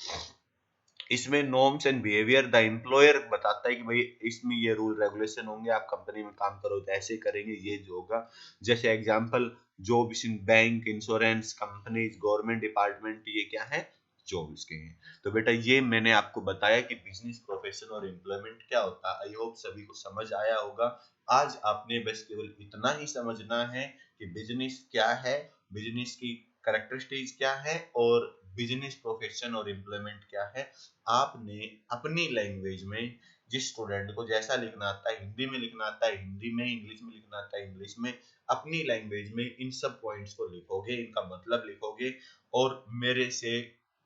इसमें norms and behaviour the employer बताता है कि भाई इसमें ये रूल रेगुलेशन होंगे, आप कंपनी में काम करो तो ऐसे करेंगे, ये जो होगा। जैसे example jobs in bank, insurance companies, government department, ये क्या है, जॉब इसके हैं। तो बेटा ये मैंने आपको बताया कि बिजनेस, प्रोफेशन और एम्प्लॉयमेंट क्या होता है। आई होप सभी को समझ आया होगा। आज आपने बस केवल इतना ही समझना है कि बिजनेस क्या है, बिजनेस की कैरेक्टरिस्टिक्स क्या है, और बिजनेस, प्रोफेशन और एम्प्लॉयमेंट क्या है। आपने अपनी लैंग्वेज में, जिस स्टूडेंट को जैसा लिखना आता है, हिंदी में लिखना आता है हिंदी में, इंग्लिश में लिखना आता है इंग्लिश में, अपनी लैंग्वेज में इन सब पॉइंट्स को लिखोगे, इनका मतलब लिखोगे, और मेरे से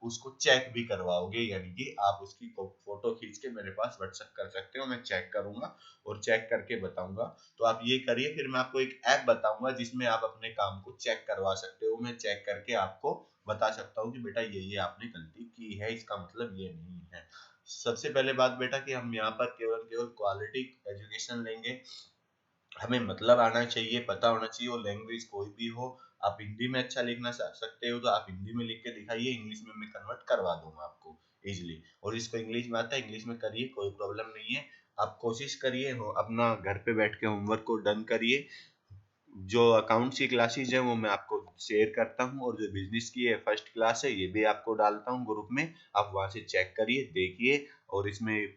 उसको चेक भी करवाओगे, यानी कि आप उसकी फोटो खींच के मेरे पास व्हाट्सएप कर सकते हो, मैं चेक करूंगा और चेक करके बताऊंगा। तो आप ये करिए, फिर मैं आपको एक ऐप बताऊंगा जिसमें आप अपने काम को चेक करवा सकते हो। मैं चेक करके आपको बता सकता हूँ कि बेटा ये आपने गलती की है, इसका मतलब ये नहीं है। सबसे पहले बात बेटा कि हम यहाँ पर केवल केवल क्वालिटी एजुकेशन लेंगे। हमें मतलब आना चाहिए, पता होना चाहिए, वो लैंग्वेज कोई भी हो। आप हिंदी में अच्छा लिखना सकते हो तो आप हिंदी में लिख के दिखाइए, इंग्लिश में मैं कन्वर्ट करवा दूंगा आपको इजिली। और जिसको इंग्लिश में आता है इंग्लिश में करिए, कोई प्रॉब्लम नहीं है। आप कोशिश करिए, हो अपना घर पे बैठ के होमवर्क को डन करिए। जो अकाउंट्स की क्लासेज है वो मैं आपको शेयर करता हूँ, और जो बिजनेस की है फर्स्ट क्लास है ये भी आपको डालता हूँ ग्रुप में। आप वहां से चेक करिए, देखिए, और इसमें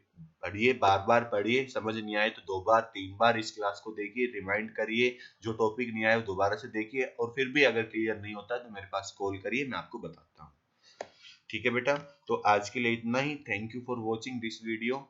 पढ़िए, बार बार पढ़िए, समझ नहीं आए तो 2 बार 3 बार इस क्लास को देखिए, रिमाइंड करिए, जो टॉपिक नहीं आया वो दोबारा से देखिए, और फिर भी अगर क्लियर नहीं होता तो मेरे पास कॉल करिए, मैं आपको बताता हूँ। ठीक है बेटा, तो आज के लिए इतना ही। Thank you for watching this video.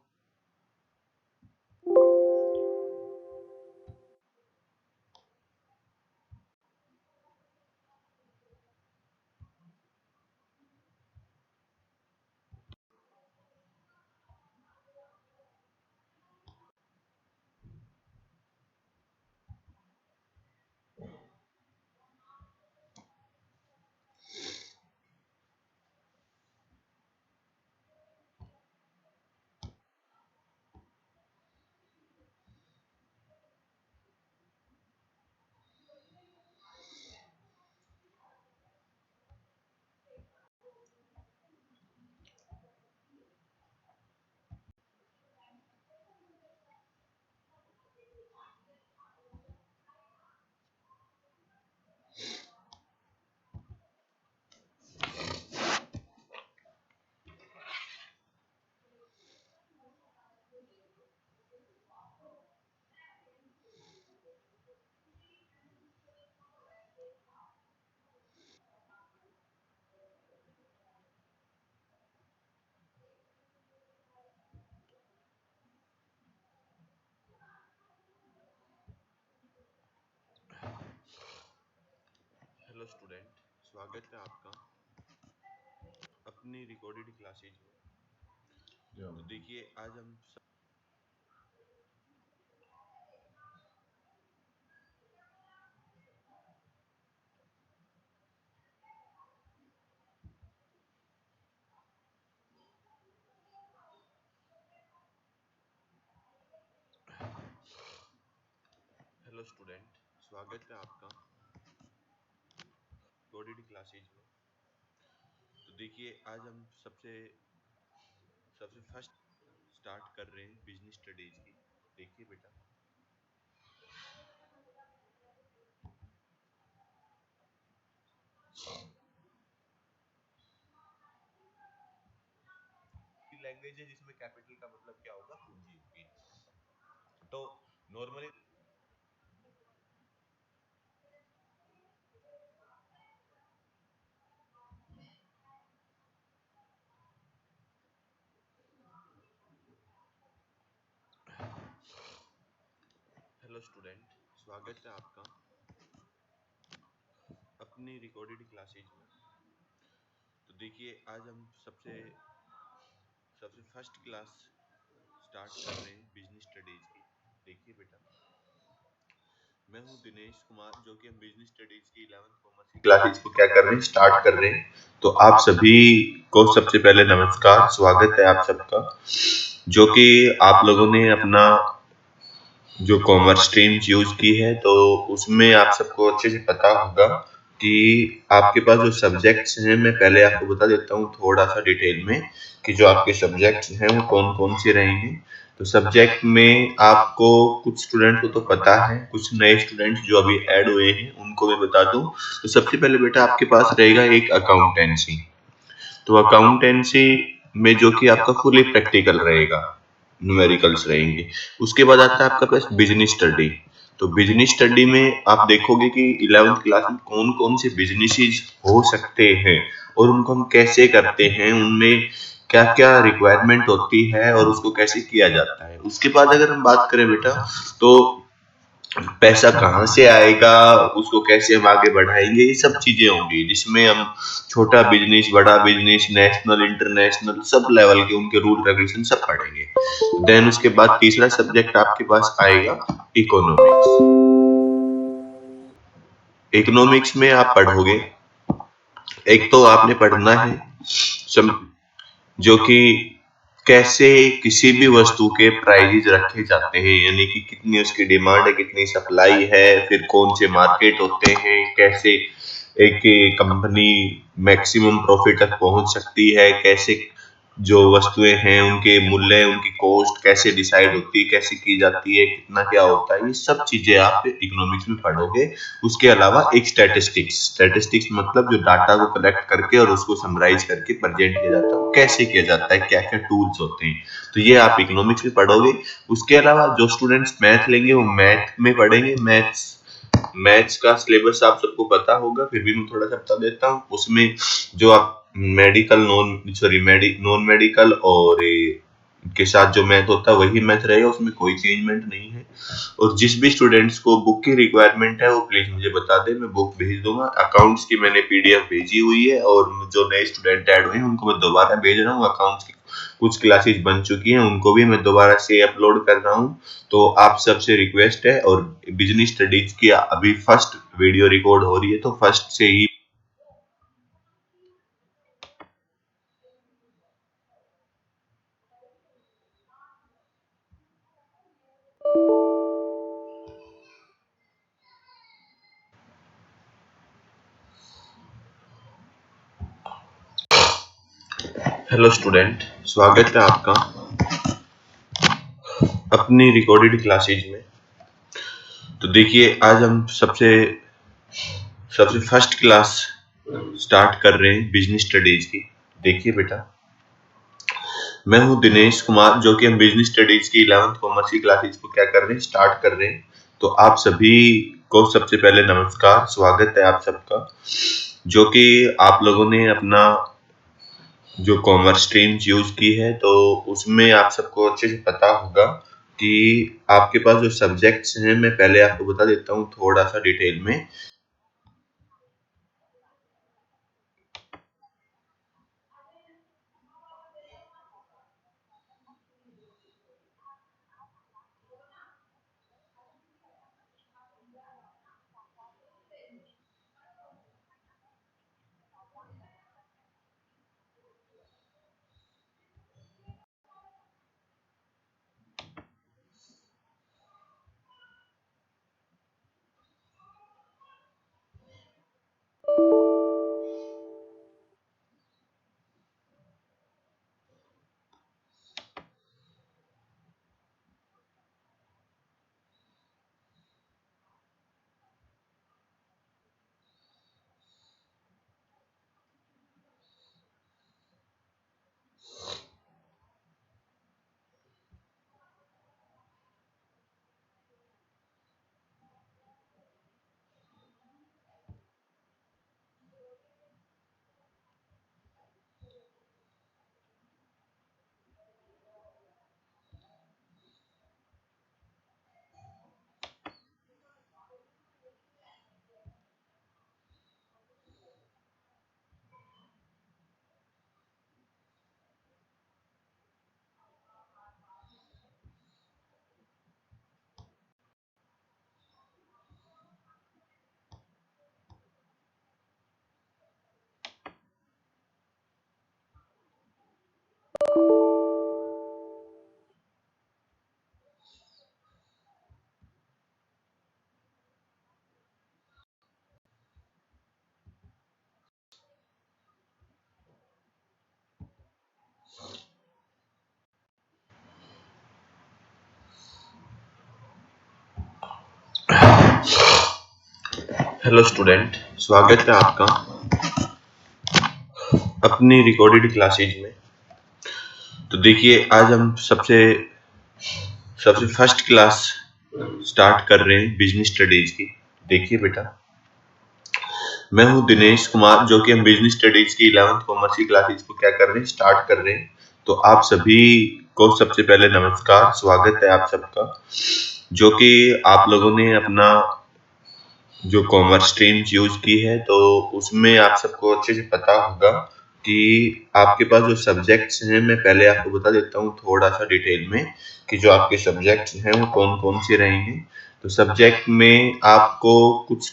Hello student, स्वागत है आपका अपनी रिकॉर्डेड क्लासेज में। तो देखिए आज हम हेलो स्टूडेंट, स्वागत है आपका रिकॉर्डेड क्लासेज में। तो देखिए आज हम सबसे सबसे फर्स्ट स्टार्ट कर रहे हैं बिजनेस स्टडीज की। देखिए बेटा, लैंग्वेज है जिसमें कैपिटल का मतलब क्या होगा, पूंजी होगी। तो नॉर्मली हेलो स्टूडेंट, स्वागत है आपका अपनी रिकॉर्डेड क्लासेज में। तो देखिए आज हम सबसे सबसे फर्स्ट क्लास स्टार्ट कर रहे हैं बिजनेस स्टडीज की। देखिए बेटा, मैं हूं दिनेश कुमार, जो कि हम बिजनेस स्टडीज की 11th कॉमर्स की क्लासेज को क्या कर रहे हैं, स्टार्ट कर रहे हैं। तो आप सभी को सबसे पहले नमस्कार, स्वागत है आप सबका। जो कि आप लोगों ने अपना जो कॉमर्स स्ट्रीम यूज की है, तो उसमें आप सबको अच्छे से पता होगा कि आपके पास जो सब्जेक्ट्स हैं, मैं पहले आपको बता देता हूँ थोड़ा-सा डिटेल में कि जो आपके सब्जेक्ट्स हैं वो कौन-कौन से रहेंगे। तो सब्जेक्ट में आपको कुछ स्टूडेंट को तो पता है, कुछ नए स्टूडेंट्स जो अभी ऐड हुए हैं उनको मैं बता दूँ। तो सबसे पहले बेटा आपके पास रहेगा एक अकाउंटेंसी। तो अकाउंटेंसी में जो कि आपका फुली प्रैक्टिकल रहेगा, न्यूमेरिकल्स रहेंगे। उसके बाद आता है आपका पास बिजनेस स्टडी। तो बिजनेस स्टडी में आप देखोगे कि 11th क्लास में कौन-कौन से बिजनेसेस हो सकते हैं और उनको हम कैसे करते हैं, उनमें क्या-क्या रिक्वायरमेंट होती है और उसको कैसे किया जाता है। उसके बाद अगर हम बात करें बेटा, तो पैसा कहाँ से आएगा, उसको कैसे हम आगे बढ़ाएँगे, ये सब चीज़ें होंगी जिसमें हम छोटा बिज़नेस, बड़ा business, national, international sub level के उनके रूल रेगुलेशन सब पढ़ेंगे। देन उसके बाद तीसरा सब्जेक्ट आपके पास आएगा इकोनॉमिक्स। इकोनॉमिक्स में आप पढ़ोगे, एक तो आपने पढ़ना है सम जो कि कैसे किसी भी वस्तु के प्राइजेज रखे जाते हैं, यानी कि कितनी उसकी डिमांड है, कितनी सप्लाई है, फिर कौन से मार्केट होते हैं, कैसे एक कंपनी मैक्सिमम प्रॉफिट तक पहुंच सकती है, कैसे जो वस्तुएं हैं उनके मूल्य, उनकी कॉस्ट कैसे डिसाइड होती है, कैसे की जाती है, कितना क्या होता है, ये सब चीजें आप इकोनॉमिक्स में पढ़ोगे। उसके अलावा एक स्टैटिस्टिक्स, स्टैटिस्टिक्स मतलब जो डाटा को कलेक्ट करके और उसको समराइज करके प्रेजेंट किया जाता है, वो कैसे किया जाता है, क्या क्या टूल्स होते हैं, तो ये आप इकोनॉमिक्स में पढ़ोगे। उसके अलावा जो स्टूडेंट्स मैथ लेंगे वो मैथ में पढ़ेंगे। मैथ्स मैथ्स का सिलेबस आप सबको पता होगा, फिर भी मैं थोड़ा सा बता देता हूँ। उसमें जो आप मेडिकल नॉन मेडिकल और के साथ जो मैथ होता है वही मैथ रहेगा, उसमें कोई चेंजमेंट नहीं है। और जिस भी स्टूडेंट्स को बुक की रिक्वायरमेंट है वो प्लीज मुझे बता दे, मैं बुक भेज दूंगा। अकाउंट्स की मैंने पीडीएफ भेजी हुई है और जो नए स्टूडेंट ऐड हुए हैं उनको मैं दोबारा भेज रहा हूँ। अकाउंट्स की कुछ क्लासेस बन चुकी हैं, उनको भी मैं दोबारा से अपलोड कर रहा हूँ। तो आप सबसे रिक्वेस्ट है, और बिजनेस स्टडीज की अभी फर्स्ट वीडियो रिकॉर्ड हो रही है, तो फर्स्ट से ही। हेलो स्टूडेंट, स्वागत है आपका अपनी रिकॉर्डेड क्लासेज में। तो देखिए आज हम सबसे सबसे फर्स्ट क्लास स्टार्ट कर रहे हैं बिजनेस स्टडीज की। देखिए बेटा, मैं हूं दिनेश कुमार, जो कि हम बिजनेस स्टडीज की 11th कॉमर्स की क्लासेज को क्या कर रहे हैं, स्टार्ट कर रहे हैं। तो आप सभी को सबसे पहले नमस्कार, स्वागत है आप सबका। जो कि आप लोगों ने अपना जो कॉमर्स स्ट्रीम यूज की है, तो उसमें आप सबको अच्छे से पता होगा कि आपके पास जो सब्जेक्ट्स हैं, मैं पहले आपको बता देता हूँ थोड़ा सा डिटेल में। हेलो स्टूडेंट, स्वागत है आपका अपनी रिकॉर्डेड क्लासेज में। तो देखिए, आज हम सबसे सबसे फर्स्ट क्लास स्टार्ट कर रहे हैं बिजनेस स्टडीज की। देखिए बेटा, मैं हूं दिनेश कुमार, जो कि हम बिजनेस स्टडीज की 11th कॉमर्स की क्लासेज को क्या कर रहे हैं, स्टार्ट कर रहे हैं। तो आप सभी को सबसे पहले नमस्कार, स्वागत है आप सबका, जो कि आप लोगों ने अपना जो कॉमर्स स्ट्रीम यूज की है, तो उसमें आप सबको अच्छे से पता होगा कि आपके पास जो सब्जेक्ट्स हैं, मैं पहले आपको बता देता हूँ थोड़ा सा डिटेल में कि जो आपके सब्जेक्ट्स हैं वो कौन कौन से रहेंगे। तो सब्जेक्ट में आपको कुछ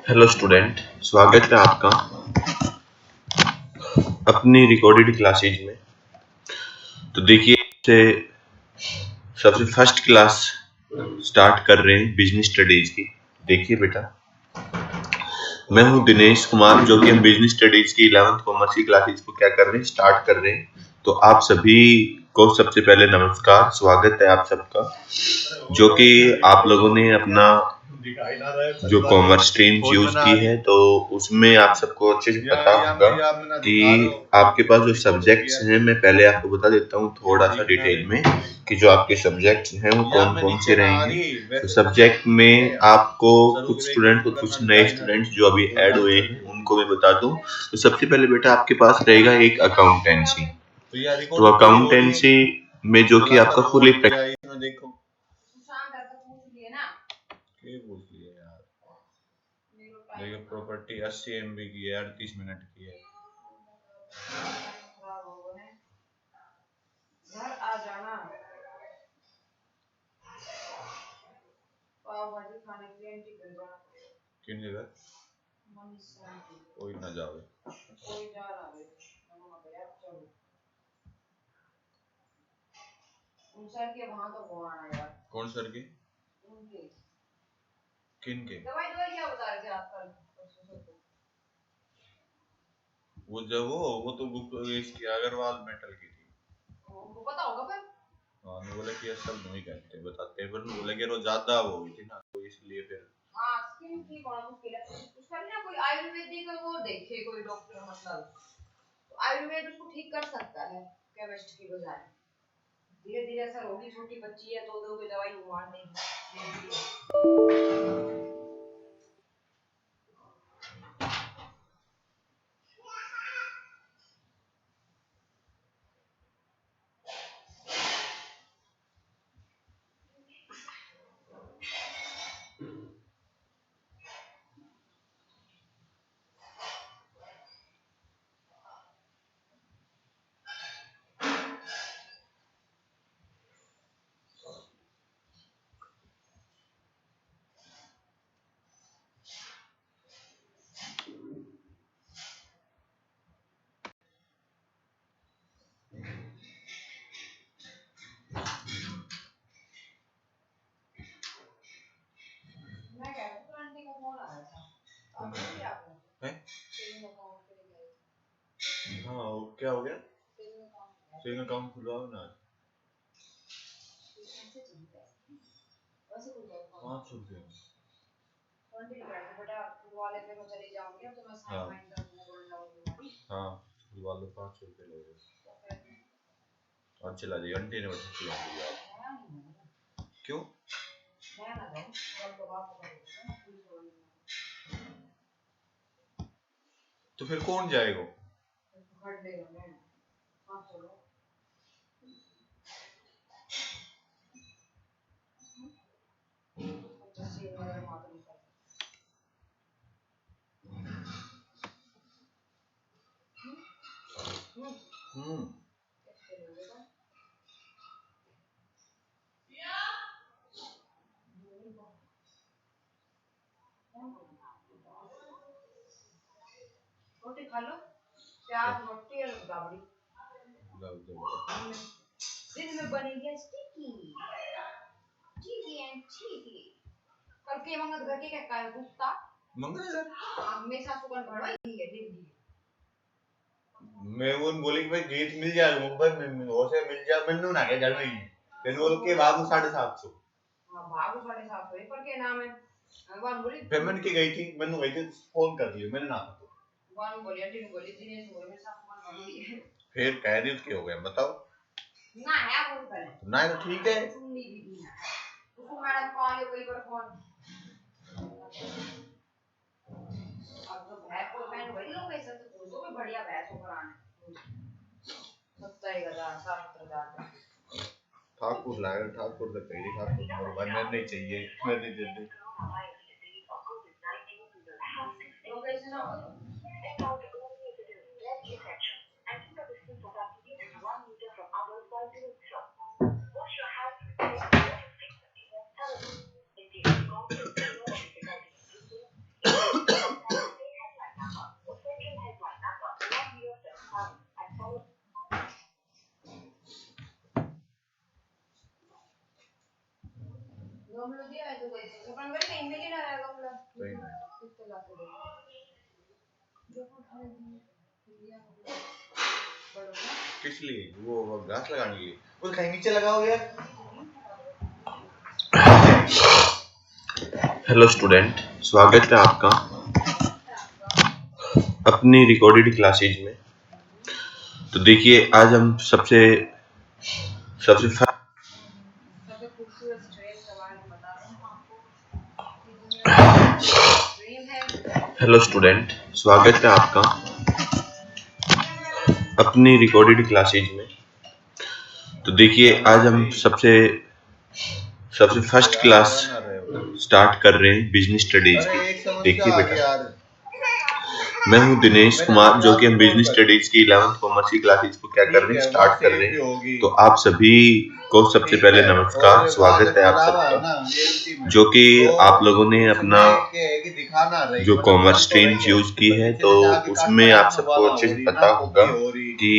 हेलो स्टूडेंट, स्वागत है आपका अपनी रिकॉर्डेड क्लासेज में। तो देखिए, सबसे फर्स्ट क्लास स्टार्ट कर रहे हैं बिजनेस स्टडीज की। देखिए बेटा, मैं हूं दिनेश कुमार, जो कि हम बिजनेस स्टडीज की 11th कॉमर्स की क्लासेज को क्या कर रहे हैं, स्टार्ट कर रहे हैं। तो आप सभी को सबसे पहले नमस्कार, स्वागत है आप सबका, जो कि आप लोगों ने अपना जो कॉमर्स स्ट्रीम यूज की है, तो उसमें आप सबको अच्छे से पता होगा कि आपके पास जो सब्जेक्ट्स हैं, मैं पहले आपको बता देता हूँ थोड़ा सा डिटेल में कि जो आपके सब्जेक्ट्स हैं वो कौन कौन से रहेंगे। तो सब्जेक्ट में आपको कुछ स्टूडेंट को, कुछ नए स्टूडेंट्स जो अभी ऐड हुए हैं उनको मैं बता दूं। तो सबसे पहले बेटा आपके पास रहेगा एक अकाउंटेंसी। तो अकाउंटेंसी में जो कि आपका फुली देखो के पूछ लिया यार, देखो प्रॉपर्टी 80 MB की है, 38 मिनट की है। घर आ जाना, पाव भाजी खाने के लिए एंटी कर जाना पड़ेगा। किन जगह? कोई ना जावे, कोई जा रहा है, चलो उन सर के वहां तो वो आना यार। कौन सर के? उनके। किन के? दवाई दवाई क्या बता रहे थे आप कल परसों सर को? वो जब वो तो बुक इसकी अग्रवाल मेटल की थी, उनको पता होगा। पर हाँ, ने बोले कि ये सब नहीं कहते बताते, पर बोले कि रोज ज्यादा वो हुई थी ना, तो इसलिए फिर हाँ स्किन ठीक होना मुश्किल है। उसका भी ना कोई आयुर्वेदिक वो देखे कोई डॉक्टर, मतलब तो आयुर्वेद उसको ठीक कर सकता है केमिस्ट की बजाय। धीरे धीरे असर होगी, छोटी बच्ची है तो दो कोई दवाई वो मान लेगी। मैं कहती तो आंटी का फोन आया था, आप क्या आपने हैं सेविंग अकाउंट के लिए गए थे? हाँ, वो क्या हो गया? सेविंग अकाउंट खुलवाओ ना। कैसे चाहिए पैसे? वैसे कोई बात नहीं, 500 रुपये आंटी ने कहा था बेटा खुलवा लेते, मैं चली जाऊंगी, अब तो मैं साइन वाइन कर दूंगा, बोल जाऊंगी। हाँ, खुलवा लो, 500 रुपये लगेगा और चला जाइए। आंटी ने बता खुलवा दिया। क्यों? मैं ना जाऊं, कल तो बात करेंगे, पुलिस वाले तो फिर कौन जाएगा? खड़ लेगा मैं। हाँ चलो। अच्छा सीन मेरे हाथ में कर। हम्म खा लो प्याज रोटी और गावड़ी दिन में बनेगी स्टिकी चीकी एंड चीकी कल के मंगत घर के क्या काय दुखता मंगल सर हमेशा सुगन भरवाई है दिन मैं वो बोली भाई गीत मिल जाए मुंबई में हो से मिल जाए मैंने ना के घर में फिर बोल के बाबू 750 हां बाबू 750 पर के नाम है वन बोली पेमेंट की गई थी मैंने गई थी फोन कर दिया मैंने ना वन बोली अंटी ने बोली दिनेश बोले मेरे साथ सुगन भरवाई है फिर कह रही क्या हो गया बताओ ना है वो करे ना तो ठीक है सुननी भी है उसको मैडम कॉल है कोई पर फोन अब तो भैंस को मैंने वही लोग ऐसा तो कोई भी बढ़िया भैंस को कराने 70,000 70,000 ठाकुर लाए ठाकुर तो कही ठाकुर भाई मैं नहीं चाहिए मैं नहीं देती लोकेशन हो गमलो दिया है तो कोई अपन वही कहीं मिल ही ना रहा गमला सही है कितने लाते दे जो उठाने दिया बड़ो किस लिए वो घास लगाने के लिए वो कहीं नीचे लगाओ यार हेलो स्टूडेंट स्वागत है आपका अपनी रिकॉर्डेड क्लासेज में। तो देखिए आज हम सबसे खूबसूरत ट्रेन के बारे में बता रहे हैं आपको कि दुनिया ट्रेन है। हेलो स्टूडेंट स्वागत है आपका अपनी रिकॉर्डेड क्लासेज में। तो देखिए आज हम सबसे फर्स्ट क्लास स्टार्ट कर रहे हैं बिजनेस स्टडीज की। देखिए बेटा मैं हूं दिनेश कुमार जो कि हम बिजनेस स्टडीज की 11th कॉमर्स की क्लासेज को क्या कर रहे हैं स्टार्ट कर रहे हैं। तो आप सभी को सबसे पहले नमस्कार स्वागत है आप सबका जो कि आप लोगों ने अपना जो कॉमर्स स्ट्रीम यूज की है तो उसमें आप सबको अच्छे से पता होगा कि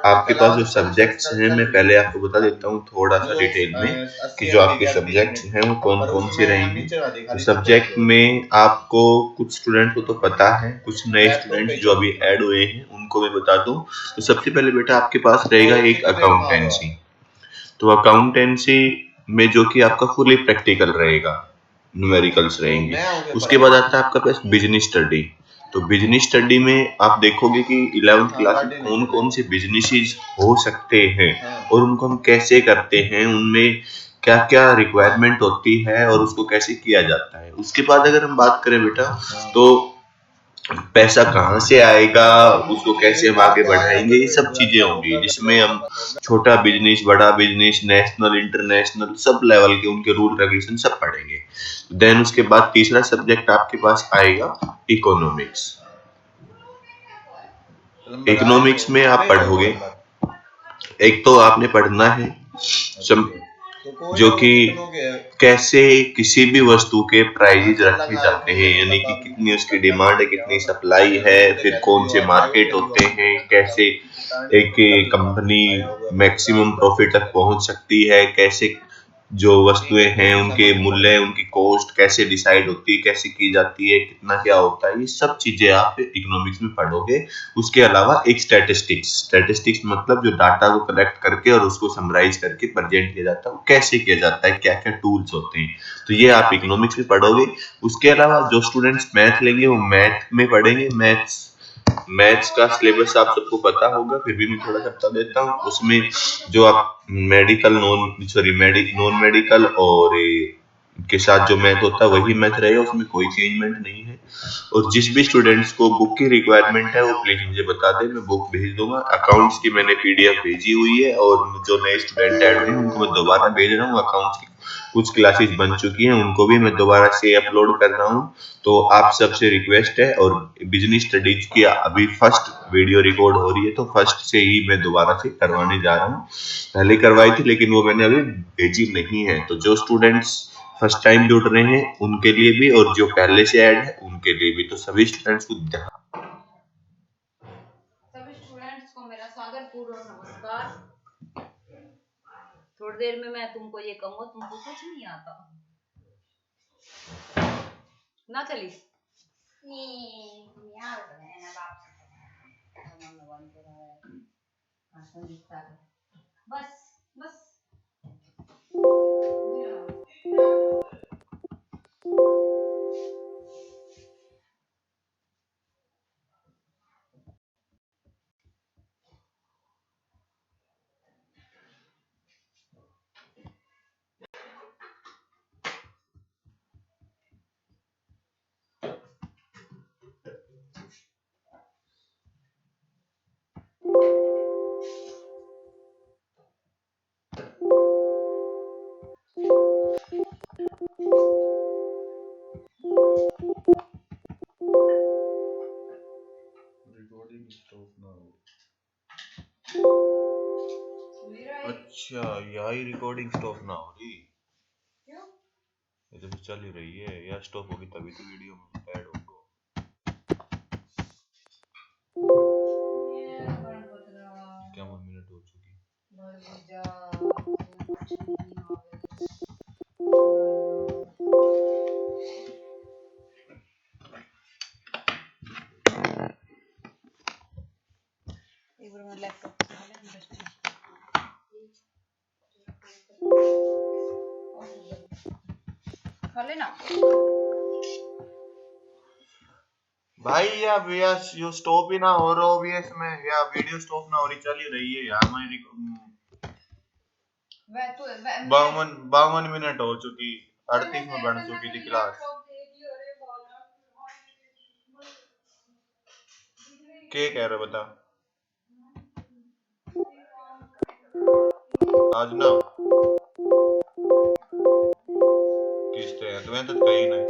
आपके पास जो सब्जेक्ट्स हैं मैं पहले आपको बता देता हूँ थोड़ा सा डिटेल में कि जो आपके सब्जेक्ट्स हैं वो कौन कौन से रहेंगे। तो सब्जेक्ट में आपको कुछ स्टूडेंट को तो पता है, कुछ नए स्टूडेंट जो अभी ऐड हुए हैं उनको मैं बता दूं। तो सबसे पहले बेटा आपके पास रहेगा एक अकाउंटेंसी। तो अकाउंटेंसी में जो कि आपका फुली प्रैक्टिकल रहेगा, न्यूमेरिकल्स रहेंगे। उसके बाद आता है आपका पास बिजनेस स्टडी। तो बिजनेस स्टडी में आप देखोगे कि 11th क्लास में कौन कौन से बिजनेसेस हो सकते हैं और उनको हम कैसे करते हैं, उनमें क्या क्या रिक्वायरमेंट होती है और उसको कैसे किया जाता है। उसके बाद अगर हम बात करें बेटा तो पैसा कहाँ से आएगा, उसको कैसे हम आगे बढ़ाएंगे, ये सब चीजें होंगी जिसमें हम छोटा बिजनेस, बड़ा business, national, international sub level के उनके रूल रेगुलेशन सब पढ़ेंगे। देन उसके बाद तीसरा सब्जेक्ट आपके पास आएगा इकोनॉमिक्स। इकोनॉमिक्स में आप पढ़ोगे, एक तो आपने पढ़ना है जो कि कैसे किसी भी वस्तु के प्राइजेज रखे जाते हैं, यानी कि कितनी उसकी डिमांड है, कितनी सप्लाई है, फिर कौन से मार्केट होते हैं, कैसे एक कंपनी मैक्सिमम प्रॉफिट तक पहुंच सकती है, कैसे जो वस्तुएं हैं उनके मूल्य, उनकी कॉस्ट कैसे डिसाइड होती है, कैसे की जाती है, कितना क्या होता है, ये सब चीजें आप इकोनॉमिक्स में पढ़ोगे। उसके अलावा एक स्टैटिस्टिक्स मतलब जो डाटा को कलेक्ट करके और उसको समराइज करके प्रेजेंट किया जाता है, वो कैसे किया जाता है, क्या क्या टूल्स होते हैं, तो ये आप इकोनॉमिक्स में पढ़ोगे। उसके अलावा जो स्टूडेंट्स मैथ लेंगे वो मैथ में पढ़ेंगे। मैथ्स का सिलेबस आप सबको पता होगा, फिर भी मैं थोड़ा सा बता देता हूँ। उसमें जो आप नॉन मेडिकल और के साथ जो मैथ होता है वही मैथ रहेगा, उसमें कोई चेंजमेंट नहीं है। और जिस भी स्टूडेंट्स को बुक की रिक्वायरमेंट है वो प्लीज मुझे बता दे, मैं बुक भेज दूंगा। अकाउंट्स की मैंने पीडीएफ भेजी हुई है और जो नए स्टूडेंट ऐड हुए हैं उनको मैं दोबारा भेज रहा हूँ। अकाउंट्स की कुछ क्लासेस बन चुकी हैं, उनको भी मैं दोबारा से अपलोड कर रहा हूँ। तो आप सबसे रिक्वेस्ट है, और बिजनेस स्टडीज की अभी फर्स्ट वीडियो रिकॉर्ड हो रही है तो फर्स्ट से ही मैं दोबारा से करवाने जा रहा हूँ। पहले करवाई थी लेकिन वो मैंने अभी भेजी नहीं है। तो जो स्टूडेंट्स फर्स्ट टाइम जुड़ रहे हैं उनके लिए भी और जो पहले से ऐड है उनके लिए भी, तो सभी स्टूडेंट्स को थोड़ी देर में मैं तुमको ये कहूँगा, तुमको कुछ नहीं आता ना। चली बस बस रिकॉर्डिंग स्टॉप ना हो। अच्छा, यही रिकॉर्डिंग स्टॉप ना हो रही। क्यों? ये तो चल ही रही है यार, स्टॉप होगी तभी तो वीडियो में ऐड होगा। क्या 1 मिनट हो चुकी? एक बार मैं लैपटॉप खा लेना भाई। या यो स्टॉप ही ना हो रहा ओबीएस में, या वीडियो स्टॉप ना हो रही, चल ही रही है यार। मैं 52 मिनट हो चुकी, 38 में बन चुकी थी क्लास। क्या कह रहे बता? आज ना किसते है तुम्हें तो कही नहीं।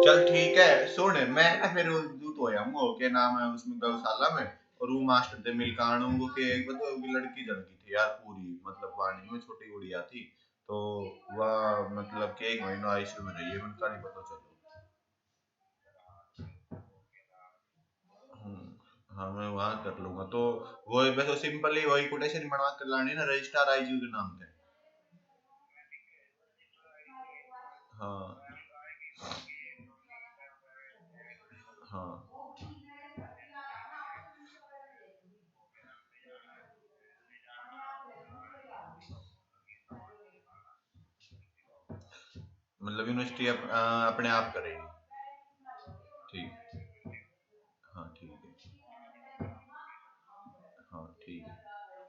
चल ठीक है, सुन मैं ना फिर दूत हो जाऊंगा के नाम है उसमें गौशाला में, और वो मास्टर से मिल कानूंगो के एक बताओ कि लड़की जड़की थी यार पूरी, मतलब पानी में छोटी गुड़िया थी, तो वह मतलब के 1 महीना आईसीयू में रही है, उनका नहीं पता चलो। हाँ मैं वहाँ कर लूंगा, तो वो वैसे सिंपल ही वही कोटेशन बनवा कर लानी ना, रजिस्ट्रार आईजीयू के नाम से। हाँ हाँ, मतलब यूनिवर्सिटी अपने आप करेगी। ठीक, हाँ ठीक है, हाँ ठीक है,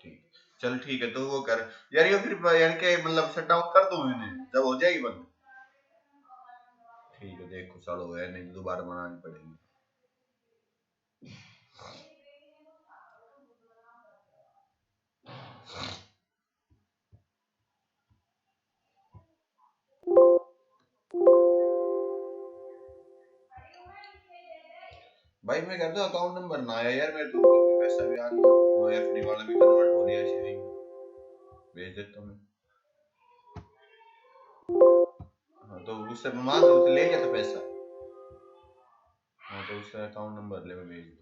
ठीक। चल ठीक है, तो वो कर यार, ये फिर यार के मतलब शट डाउन कर दूं इन्हें जब हो जाएगी बंद। ठीक है, देखो चलो यार, नहीं तो दोबारा बनानी पड़ेगी। भाई मैं कहता हूँ अकाउंट नंबर ना आया यार मेरे, तो पैसा भी आ गया, वो एफडी वाला भी कन्वर्ट हो गया, इसी भेज देता हूँ मैं। हाँ तो उससे मान लो ले गया था पैसा। हाँ तो उसका अकाउंट नंबर ले, मैं भेज दूँ।